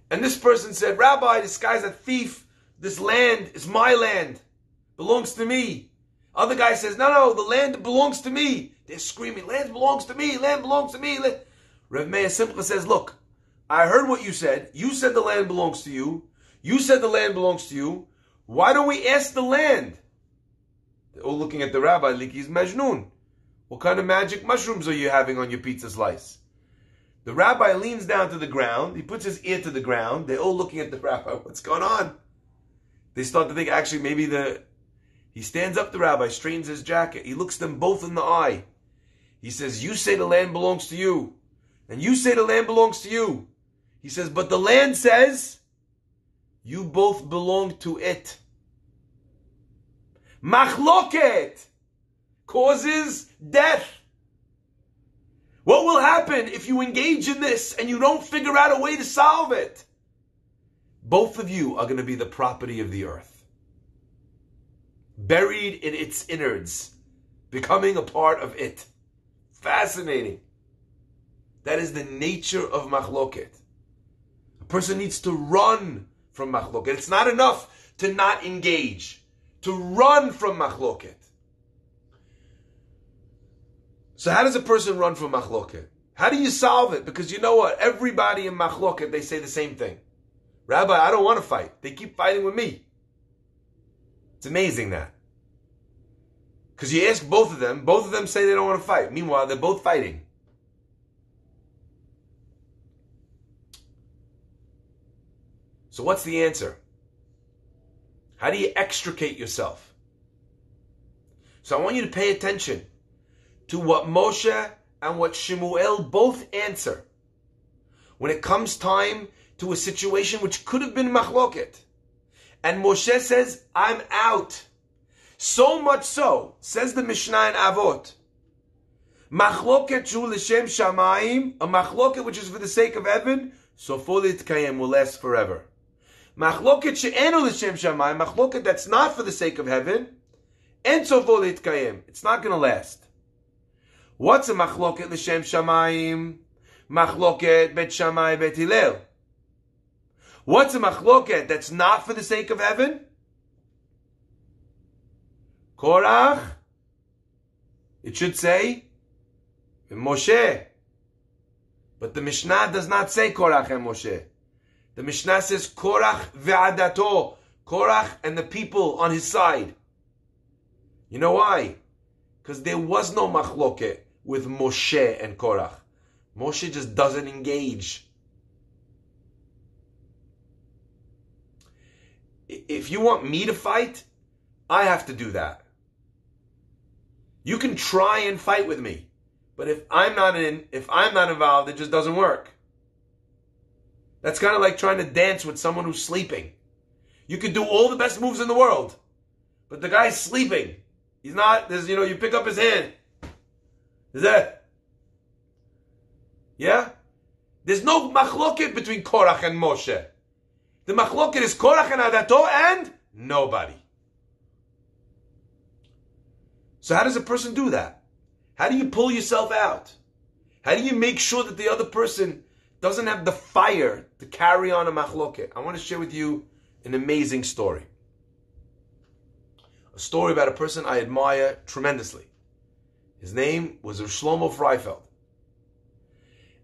And this person said, Rabbi, this guy's a thief. This land is my land. Belongs to me. Other guy says, no, the land belongs to me. They're screaming, land belongs to me, land belongs to me. Rav Meir Simcha says, look, I heard what you said. You said the land belongs to you. You said the land belongs to you. Why don't we ask the land? They're all looking at the rabbi like he's Majnun. What kind of magic mushrooms are you having on your pizza slice? The rabbi leans down to the ground. He puts his ear to the ground. They're all looking at the rabbi. What's going on? They start to think, actually, maybe he stands up, the rabbi, straightens his jacket. He looks them both in the eye. He says, you say the land belongs to you. And you say the land belongs to you. He says, but the land says, you both belong to it. Machloket causes death. What will happen if you engage in this and you don't figure out a way to solve it? Both of you are going to be the property of the earth, buried in its innards, becoming a part of it. Fascinating. That is the nature of machloket. A person needs to run from machloket. It's not enough to not engage, to run from machloket. So how does a person run from machloket? How do you solve it? Because you know what? Everybody in machloket, they say the same thing. Rabbi, I don't want to fight. They keep fighting with me. It's amazing that. Because you ask both of them say they don't want to fight. Meanwhile, they're both fighting. So what's the answer? How do you extricate yourself? So I want you to pay attention to what Moshe and what Shemuel both answer when it comes time to a situation which could have been machloket. And Moshe says, I'm out. So much so, says the Mishnah in Avot, machloket shu l'shem shamayim, a machloket which is for the sake of heaven, sofo litkayem, will last forever. Machloket she'enu l'shem shamayim, machloket that's not for the sake of heaven, en sofo litkayem, it's not going to last. What's a machloket l'shem shamayim? Machloket bet Shammai bet Hillel. What's a machloket that's not for the sake of heaven? Korach. It should say Moshe. But the Mishnah does not say Korach and Moshe. The Mishnah says Korach ve'adato. Korach and the people on his side. You know why? Because there was no machloket with Moshe and Korach. Moshe just doesn't engage. If you want me to fight, I have to do that. You can try and fight with me, but if I'm not involved, it just doesn't work. That's kind of like trying to dance with someone who's sleeping. You can do all the best moves in the world, but the guy's sleeping. He's not, you pick up his hand. Is that? Yeah? There's no machloket between Korach and Moshe. The machloket is Korach and Adato and nobody. So how does a person do that? How do you pull yourself out? How do you make sure that the other person doesn't have the fire to carry on a machloket? I want to share with you an amazing story. A story about a person I admire tremendously. His name was Shlomo Freifeld.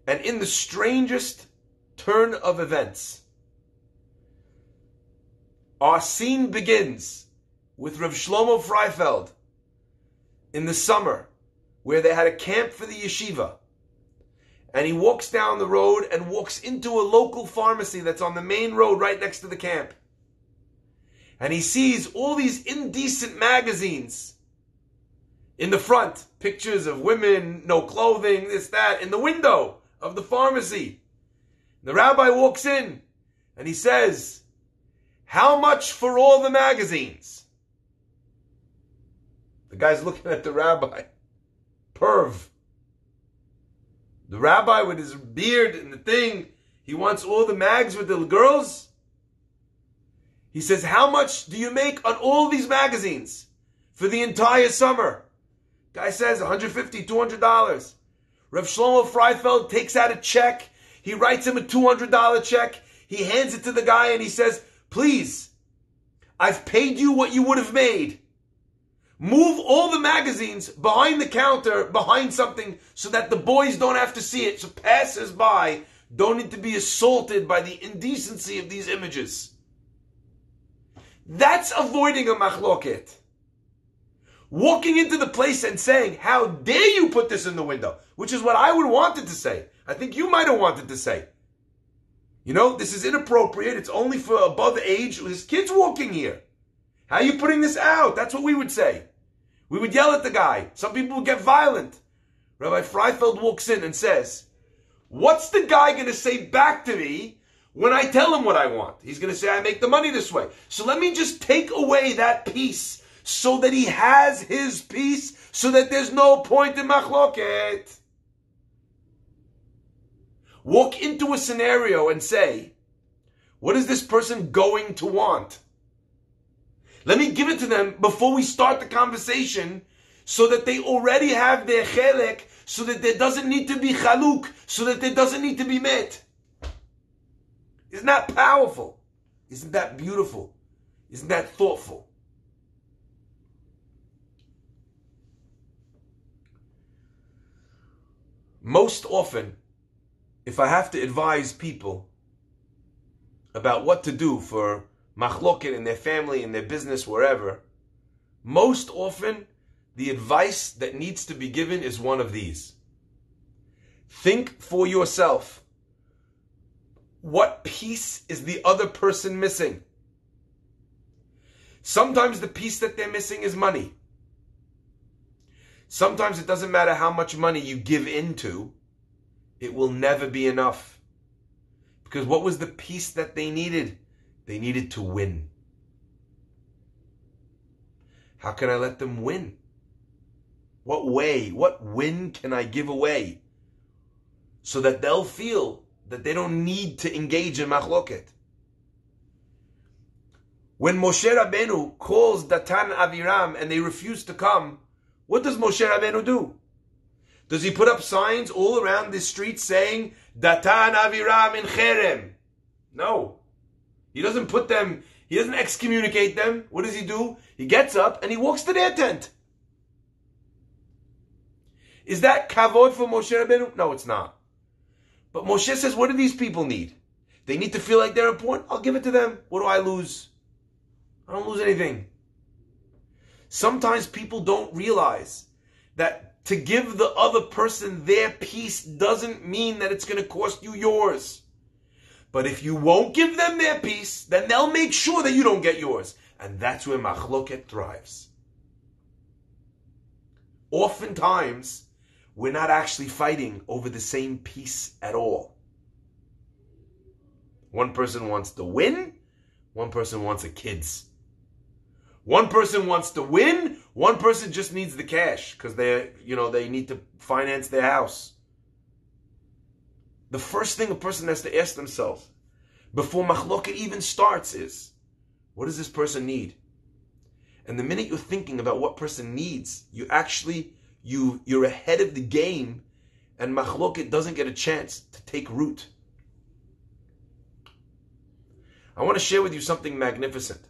And in the strangest turn of events, our scene begins with Rav Shlomo Freifeld in the summer, where they had a camp for the yeshiva. And he walks down the road and walks into a local pharmacy that's on the main road right next to the camp. And he sees all these indecent magazines in the front. Pictures of women, no clothing, this, that, in the window of the pharmacy. The rabbi walks in and he says, "How much for all the magazines?" The guy's looking at the rabbi. Perv. The rabbi with his beard and the thing, he wants all the mags with the girls. He says, how much do you make on all these magazines for the entire summer? Guy says $150, $200. Rav Shlomo Freifeld takes out a check. He writes him a $200 check. He hands it to the guy and he says, please, I've paid you what you would have made. Move all the magazines behind the counter, behind something, so that the boys don't have to see it. So passers-by don't need to be assaulted by the indecency of these images. That's avoiding a machloket. Walking into the place and saying, how dare you put this in the window? Which is what I would have wanted to say. I think you might have wanted to say. You know, this is inappropriate. It's only for above age. There's kids walking here. How are you putting this out? That's what we would say. We would yell at the guy. Some people would get violent. Rabbi Freifeld walks in and says, what's the guy going to say back to me when I tell him what I want? He's going to say, I make the money this way. So let me just take away that piece so that he has his piece, so that there's no point in machloket. Walk into a scenario and say, what is this person going to want? Let me give it to them before we start the conversation, so that they already have their chelek, so that there doesn't need to be chaluk, so that there doesn't need to be met. Isn't that powerful? Isn't that beautiful? Isn't that thoughtful? Most often, if I have to advise people about what to do for machloket in their family, in their business, wherever, most often the advice that needs to be given is one of these. Think for yourself. What piece is the other person missing? Sometimes the piece that they're missing is money. Sometimes it doesn't matter how much money you give into, it will never be enough. Because what was the piece that they needed? They needed to win. How can I let them win? What way, what win can I give away so that they'll feel that they don't need to engage in machloket? When Moshe Rabbeinu calls Datan Aviram and they refuse to come, what does Moshe Rabbeinu do? Does he put up signs all around the street saying, Datan Aviram in Cherem? No. He doesn't put them, he doesn't excommunicate them. What does he do? He gets up and he walks to their tent. Is that kavod for Moshe Rabbeinu? No, it's not. But Moshe says, what do these people need? They need to feel like they're important. I'll give it to them. What do I lose? I don't lose anything. Sometimes people don't realize that to give the other person their piece doesn't mean that it's going to cost you yours. But if you won't give them their piece, then they'll make sure that you don't get yours. And that's where machloket thrives. Oftentimes, we're not actually fighting over the same piece at all. One person wants to win, one person wants the kids. One person wants to win, one person just needs the cash because they need to finance their house. The first thing a person has to ask themselves before machloket even starts is, what does this person need? And the minute you're thinking about what person needs, you're ahead of the game, and machloket doesn't get a chance to take root. I want to share with you something magnificent.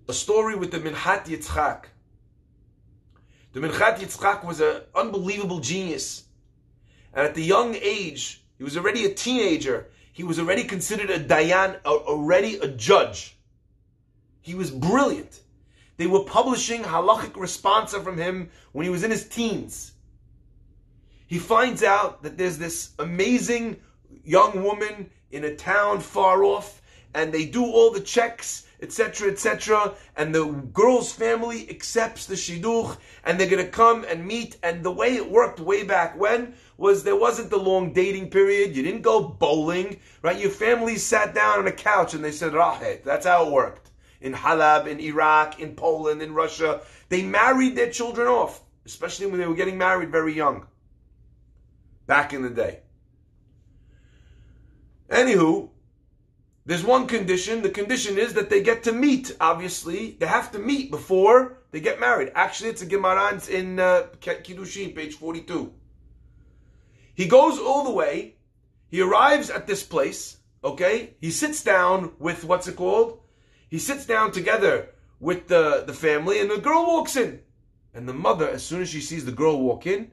A story with the Minchat Yitzchak. The Minchat Yitzchak was an unbelievable genius. And at the young age, he was already a teenager. He was already considered a dayan, already a judge. He was brilliant. They were publishing halachic responsa from him when he was in his teens. He finds out that there's this amazing young woman in a town far off, and they do all the checks, etc., and the girl's family accepts the shidduch, and they're going to come and meet. And the way it worked way back when was there wasn't the long dating period. You didn't go bowling, right? Your family sat down on a couch and they said, Rahet. That's how it worked. In Halab, in Iraq, in Poland, in Russia. They married their children off. especially when they were getting married very young, back in the day. Anywho, there's one condition. The condition is that they get to meet, obviously. They have to meet before they get married. Actually, it's a Gemara in Kiddushin, page 42. He goes all the way. He arrives at this place, okay? He sits down with, what's it called? He sits down together with the family, and the girl walks in. And the mother, as soon as she sees the girl walk in,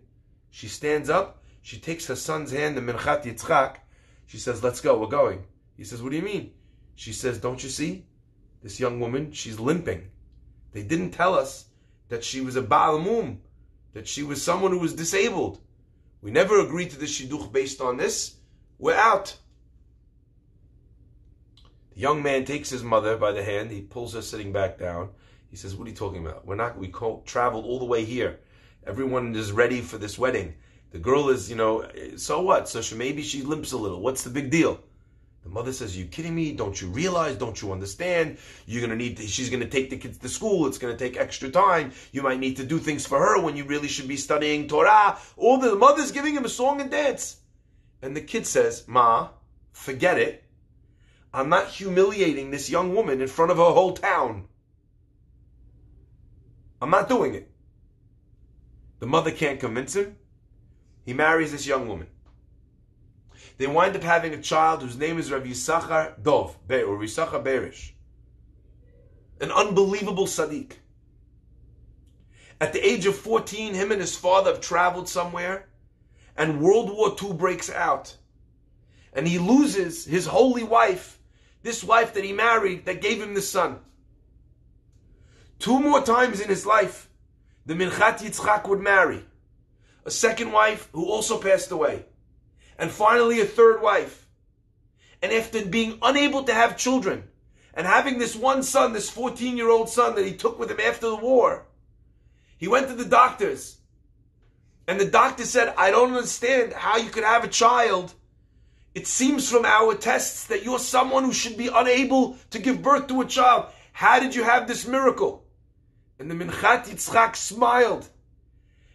she stands up, she takes her son's hand, the Minchat Yitzchak, she says, let's go, we're going. He says, what do you mean? She says, don't you see? This young woman, she's limping. They didn't tell us that she was a Baal Mum, that she was someone who was disabled. We never agreed to this shidduch based on this. We're out. The young man takes his mother by the hand. He pulls her sitting back down. He says, what are you talking about? We traveled all the way here. Everyone is ready for this wedding. The girl is, so what? So maybe she limps a little. What's the big deal? The mother says, are you kidding me? Don't you realize? Don't you understand? She's going to take the kids to school. It's going to take extra time. You might need to do things for her when you really should be studying Torah. The mother's giving him a song and dance. And the kid says, Ma, forget it. I'm not humiliating this young woman in front of her whole town. I'm not doing it. The mother can't convince him. He marries this young woman. They wind up having a child whose name is Rabbi Yisachar Dov, or Yisachar Berish. An unbelievable tzaddik. At the age of 14, him and his father have traveled somewhere, and World War II breaks out. And he loses his holy wife, this wife that he married, that gave him the son. 2 more times in his life, the Minchat Yitzchak would marry a second wife who also passed away. And finally a third wife. And after being unable to have children, and having this one son, this 14-year-old son that he took with him after the war, he went to the doctors. And the doctor said, I don't understand how you could have a child. It seems from our tests that you're someone who should be unable to give birth to a child. How did you have this miracle? And the Minchat Yitzchak smiled.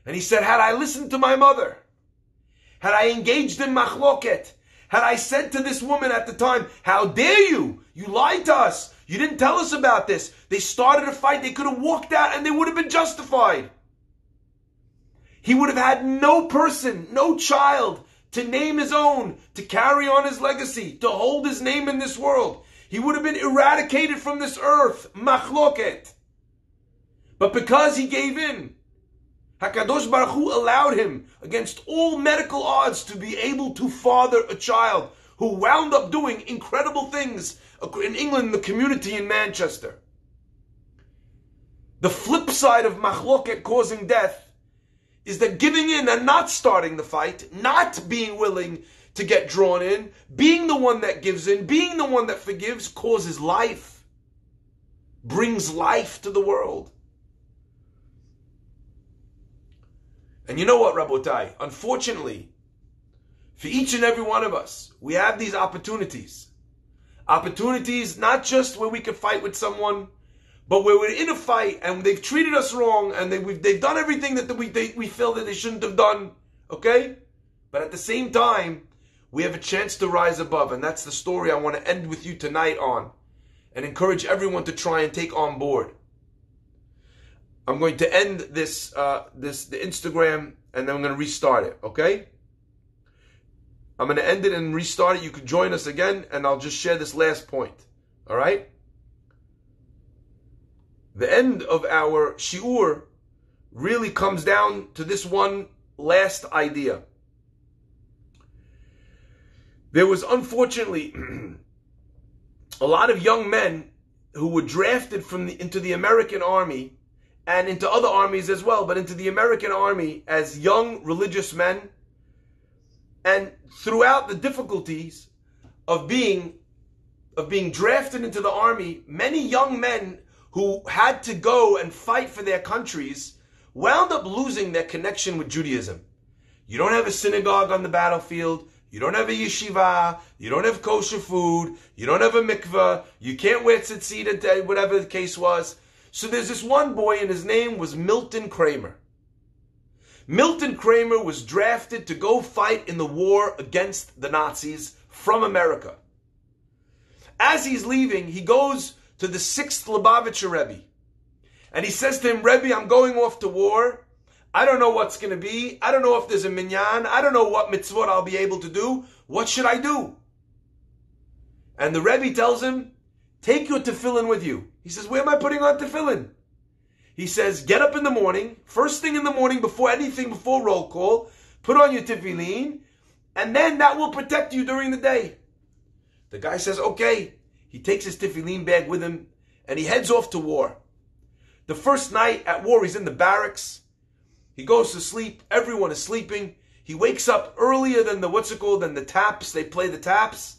And he said, had I listened to my mother, had I engaged in machloket, had I said to this woman at the time, how dare you? You lied to us. You didn't tell us about this. They started a fight. They could have walked out and they would have been justified. He would have had no person, no child to name his own, to carry on his legacy, to hold his name in this world. He would have been eradicated from this earth. Machloket. But because he gave in, HaKadosh Baruch Hu allowed him, against all medical odds, to be able to father a child who wound up doing incredible things in England, the community in Manchester. The flip side of machloket causing death is that giving in and not starting the fight, not being willing to get drawn in, being the one that gives in, being the one that forgives, causes life, brings life to the world. And you know what, Rabotai? Unfortunately, for each and every one of us, we have these opportunities. Opportunities not just where we can fight with someone, but where we're in a fight and they've treated us wrong and they've done everything that we feel that they shouldn't have done. Okay? But at the same time, we have a chance to rise above. And that's the story I want to end with you tonight on. And encourage everyone to try and take on board. I'm going to end the Instagram, and then I'm going to restart it, okay? I'm going to end it and restart it. You can join us again, and I'll just share this last point, all right? The end of our shiur really comes down to this one last idea. There was, unfortunately, a lot of young men who were drafted into the American Army, and into other armies as well, but into the American Army as young religious men. And throughout the difficulties of being drafted into the army, many young men who had to go and fight for their countries wound up losing their connection with Judaism. You don't have a synagogue on the battlefield. You don't have a yeshiva. You don't have kosher food. You don't have a mikveh. You can't wear tzitzit, whatever the case was. So there's this one boy, and his name was Milton Kramer. Milton Kramer was drafted to go fight in the war against the Nazis from America. As he's leaving, he goes to the 6th Lubavitcher Rebbe. And he says to him, Rebbe, I'm going off to war. I don't know what's going to be. I don't know if there's a minyan. I don't know what mitzvot I'll be able to do. What should I do? And the Rebbe tells him, take your tefillin with you. He says, where am I putting on tefillin? He says, get up in the morning, first thing in the morning, before roll call, put on your tefillin, and then that will protect you during the day. The guy says, okay. He takes his tefillin bag with him, and he heads off to war. The first night at war, he's in the barracks. He goes to sleep. Everyone is sleeping. He wakes up earlier than than the taps. They play the taps.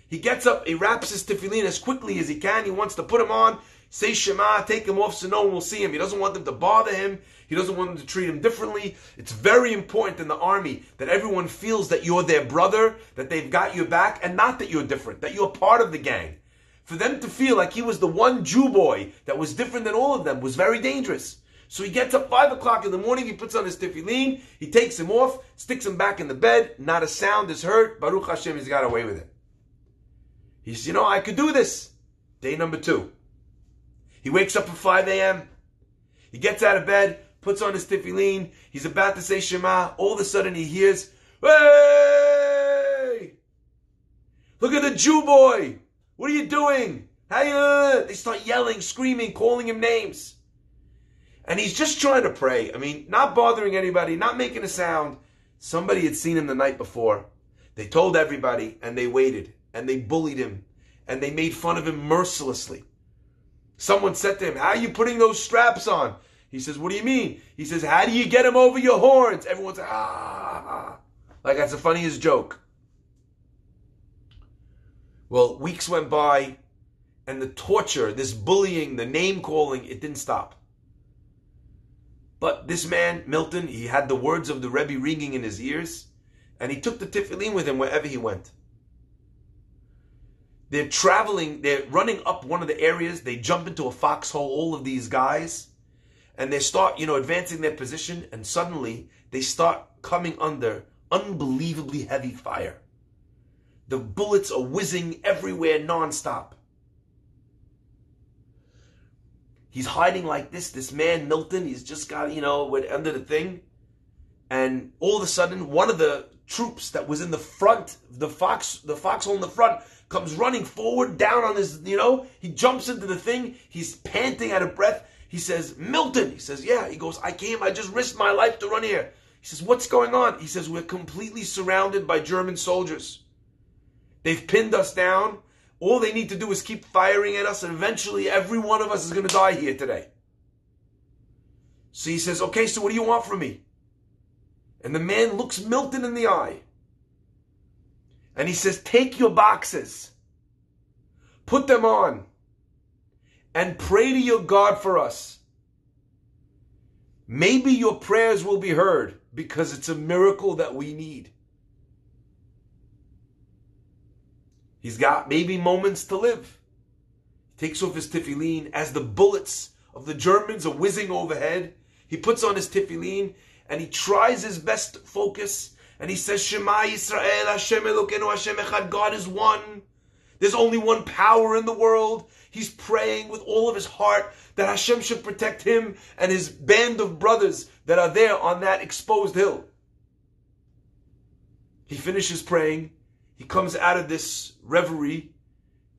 He gets up, he wraps his tefillin as quickly as he can. He wants to put him on, say Shema, take him off so no one will see him. He doesn't want them to bother him. He doesn't want them to treat him differently. It's very important in the army that everyone feels that you're their brother, that they've got your back, and not that you're different, that you're part of the gang. For them to feel like he was the one Jew boy that was different than all of them was very dangerous. So he gets up 5 o'clock in the morning, he puts on his tefillin, he takes him off, sticks him back in the bed, not a sound is heard. Baruch Hashem, he's got away with it. He says, I could do this. Day number 2. He wakes up at 5 a.m. He gets out of bed, puts on his tefillin, he's about to say Shema. All of a sudden he hears, hey! Look at the Jew boy! What are you doing? They start yelling, screaming, calling him names. And he's just trying to pray. Not bothering anybody, not making a sound. Somebody had seen him the night before. They told everybody, and they waited, and they bullied him, and they made fun of him mercilessly. Someone said to him, how are you putting those straps on? He says, what do you mean? He says, how do you get them over your horns? Everyone's like, ah. Like that's the funniest joke. Well, weeks went by, and the torture, this bullying, the name calling, it didn't stop. But this man, Milton, he had the words of the Rebbe ringing in his ears, and he took the tefillin with him wherever he went. They're traveling, they're running up one of the areas, they jump into a foxhole, all of these guys, and they start, advancing their position, and suddenly they start coming under unbelievably heavy fire. The bullets are whizzing everywhere nonstop. He's hiding like this man, Milton, he's just got, under the thing. And all of a sudden, one of the troops that was in the front, the foxhole in the front, comes running forward, down on his, he jumps into the thing. He's panting out of breath. He says, Milton. He says, yeah. He goes, I just risked my life to run here. He says, what's going on? He says, we're completely surrounded by German soldiers. They've pinned us down. All they need to do is keep firing at us, and eventually every one of us is going to die here today. So he says, okay, so what do you want from me? And the man looks Milton in the eye. And he says, take your boxes, put them on, and pray to your God for us. Maybe your prayers will be heard, because it's a miracle that we need. He's got maybe moments to live. He takes off his tefillin as the bullets of the Germans are whizzing overhead. He puts on his tefillin and he tries his best to focus. And he says, Shema Yisrael, Hashem Elokeinu, Hashem Echad. God is one. There's only one power in the world. He's praying with all of his heart that Hashem should protect him and his band of brothers that are there on that exposed hill. He finishes praying. He comes out of this reverie,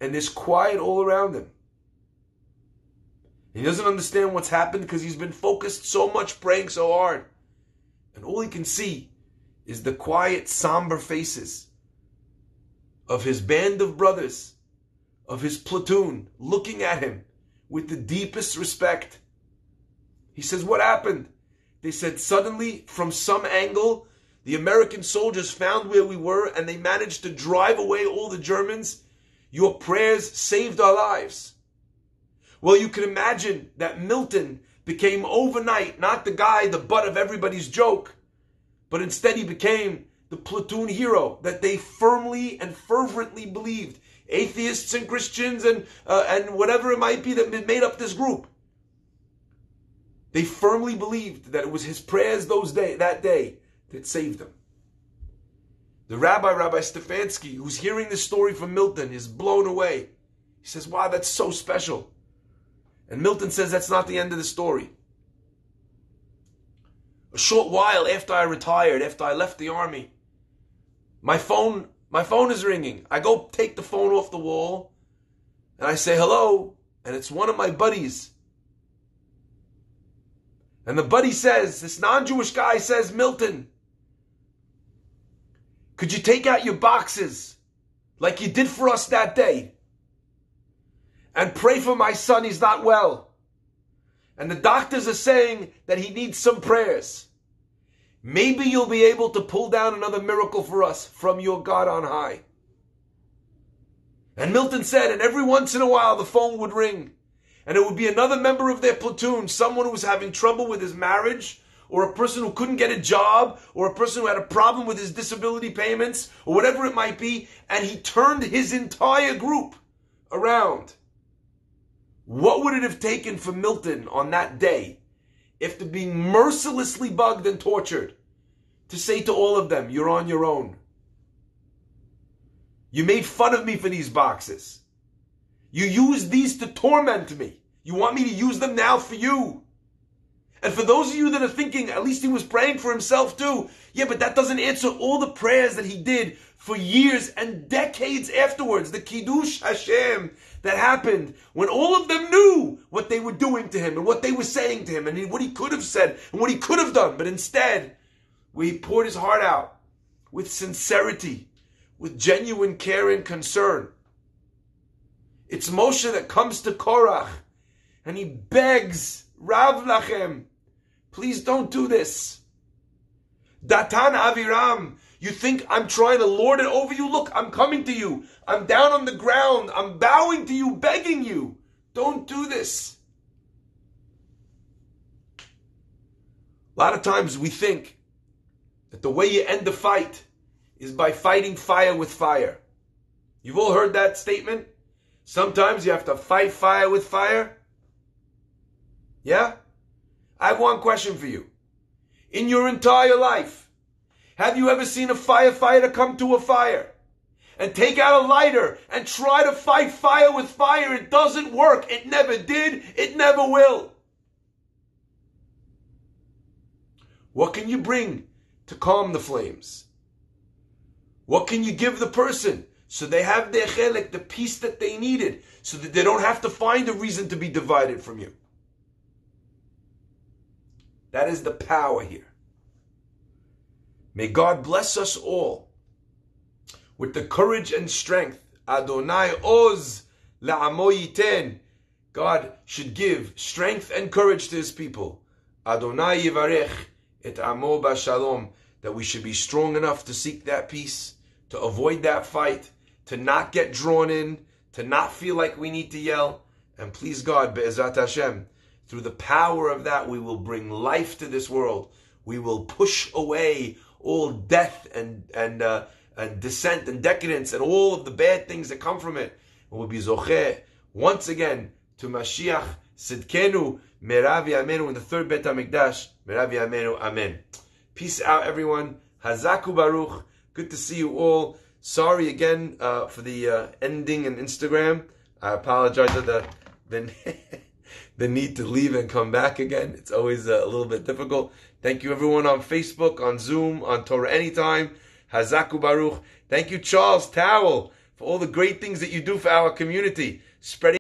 and there's quiet all around him. He doesn't understand what's happened because he's been focused so much, praying so hard. And all he can see is the quiet, somber faces of his band of brothers, of his platoon, looking at him with the deepest respect. He says, what happened? They said, suddenly, from some angle, the American soldiers found where we were and they managed to drive away all the Germans. Your prayers saved our lives. Well, you can imagine that Milton became overnight not the guy, the butt of everybody's joke, but instead he became the platoon hero that they firmly and fervently believed. Atheists and Christians and whatever it might be that made up this group. They firmly believed that it was his prayers that day that saved them. The Rabbi Stefanski, who's hearing this story from Milton, is blown away. He says, wow, that's so special. And Milton says that's not the end of the story. A short while after I retired, after I left the army, my phone is ringing. I go take the phone off the wall, and I say hello, and it's one of my buddies. And the buddy says, this non-Jewish guy says, Milton, could you take out your boxes like you did for us that day and pray for my son? He's not well. And the doctors are saying that he needs some prayers. Maybe you'll be able to pull down another miracle for us from your God on high. And Milton said, and every once in a while the phone would ring. And it would be another member of their platoon, someone who was having trouble with his marriage, or a person who couldn't get a job, or a person who had a problem with his disability payments, or whatever it might be, and he turned his entire group around. What would it have taken for Milton on that day, after being mercilessly bugged and tortured, to say to all of them, you're on your own? You made fun of me for these boxes. You used these to torment me. You want me to use them now for you? And for those of you that are thinking, at least he was praying for himself too. Yeah, but that doesn't answer all the prayers that he did for years and decades afterwards. The Kiddush Hashem that happened when all of them knew what they were doing to him and what they were saying to him and what he could have said and what he could have done. But instead, where he poured his heart out with sincerity, with genuine care and concern. It's Moshe that comes to Korach and he begs, Rav Lachem, please don't do this. Datan Aviram, you think I'm trying to lord it over you? Look, I'm coming to you. I'm down on the ground. I'm bowing to you, begging you. Don't do this. A lot of times we think that the way you end the fight is by fighting fire with fire. You've all heard that statement? Sometimes you have to fight fire with fire. Yeah? I have one question for you. In your entire life, have you ever seen a firefighter come to a fire and take out a lighter and try to fight fire with fire? It doesn't work. It never did. It never will. What can you bring to calm the flames? What can you give the person so they have their chelek, the peace that they needed, so that they don't have to find a reason to be divided from you? That is the power here. May God bless us all with the courage and strength. Adonai Oz la'amo yiten. God should give strength and courage to his people. Adonai yivarech et amo b'shalom. That we should be strong enough to seek that peace, to avoid that fight, to not get drawn in, to not feel like we need to yell. And please God, Be'ezrat Hashem, through the power of that, we will bring life to this world. We will push away all death and descent and decadence and all of the bad things that come from it. And we'll be zocheh once again to Mashiach Sidkenu Merav Yamenu in the third Bet HaMikdash. Merav Yamenu, Amen. Peace out, everyone. Hazaku Baruch. Good to see you all. Sorry again for the ending in Instagram. I apologize for the need to leave and come back again. It's always a little bit difficult. Thank you everyone on Facebook, on Zoom, on Torah Anytime. Hazaku Baruch. Thank you, Charles Towell, for all the great things that you do for our community. Spreading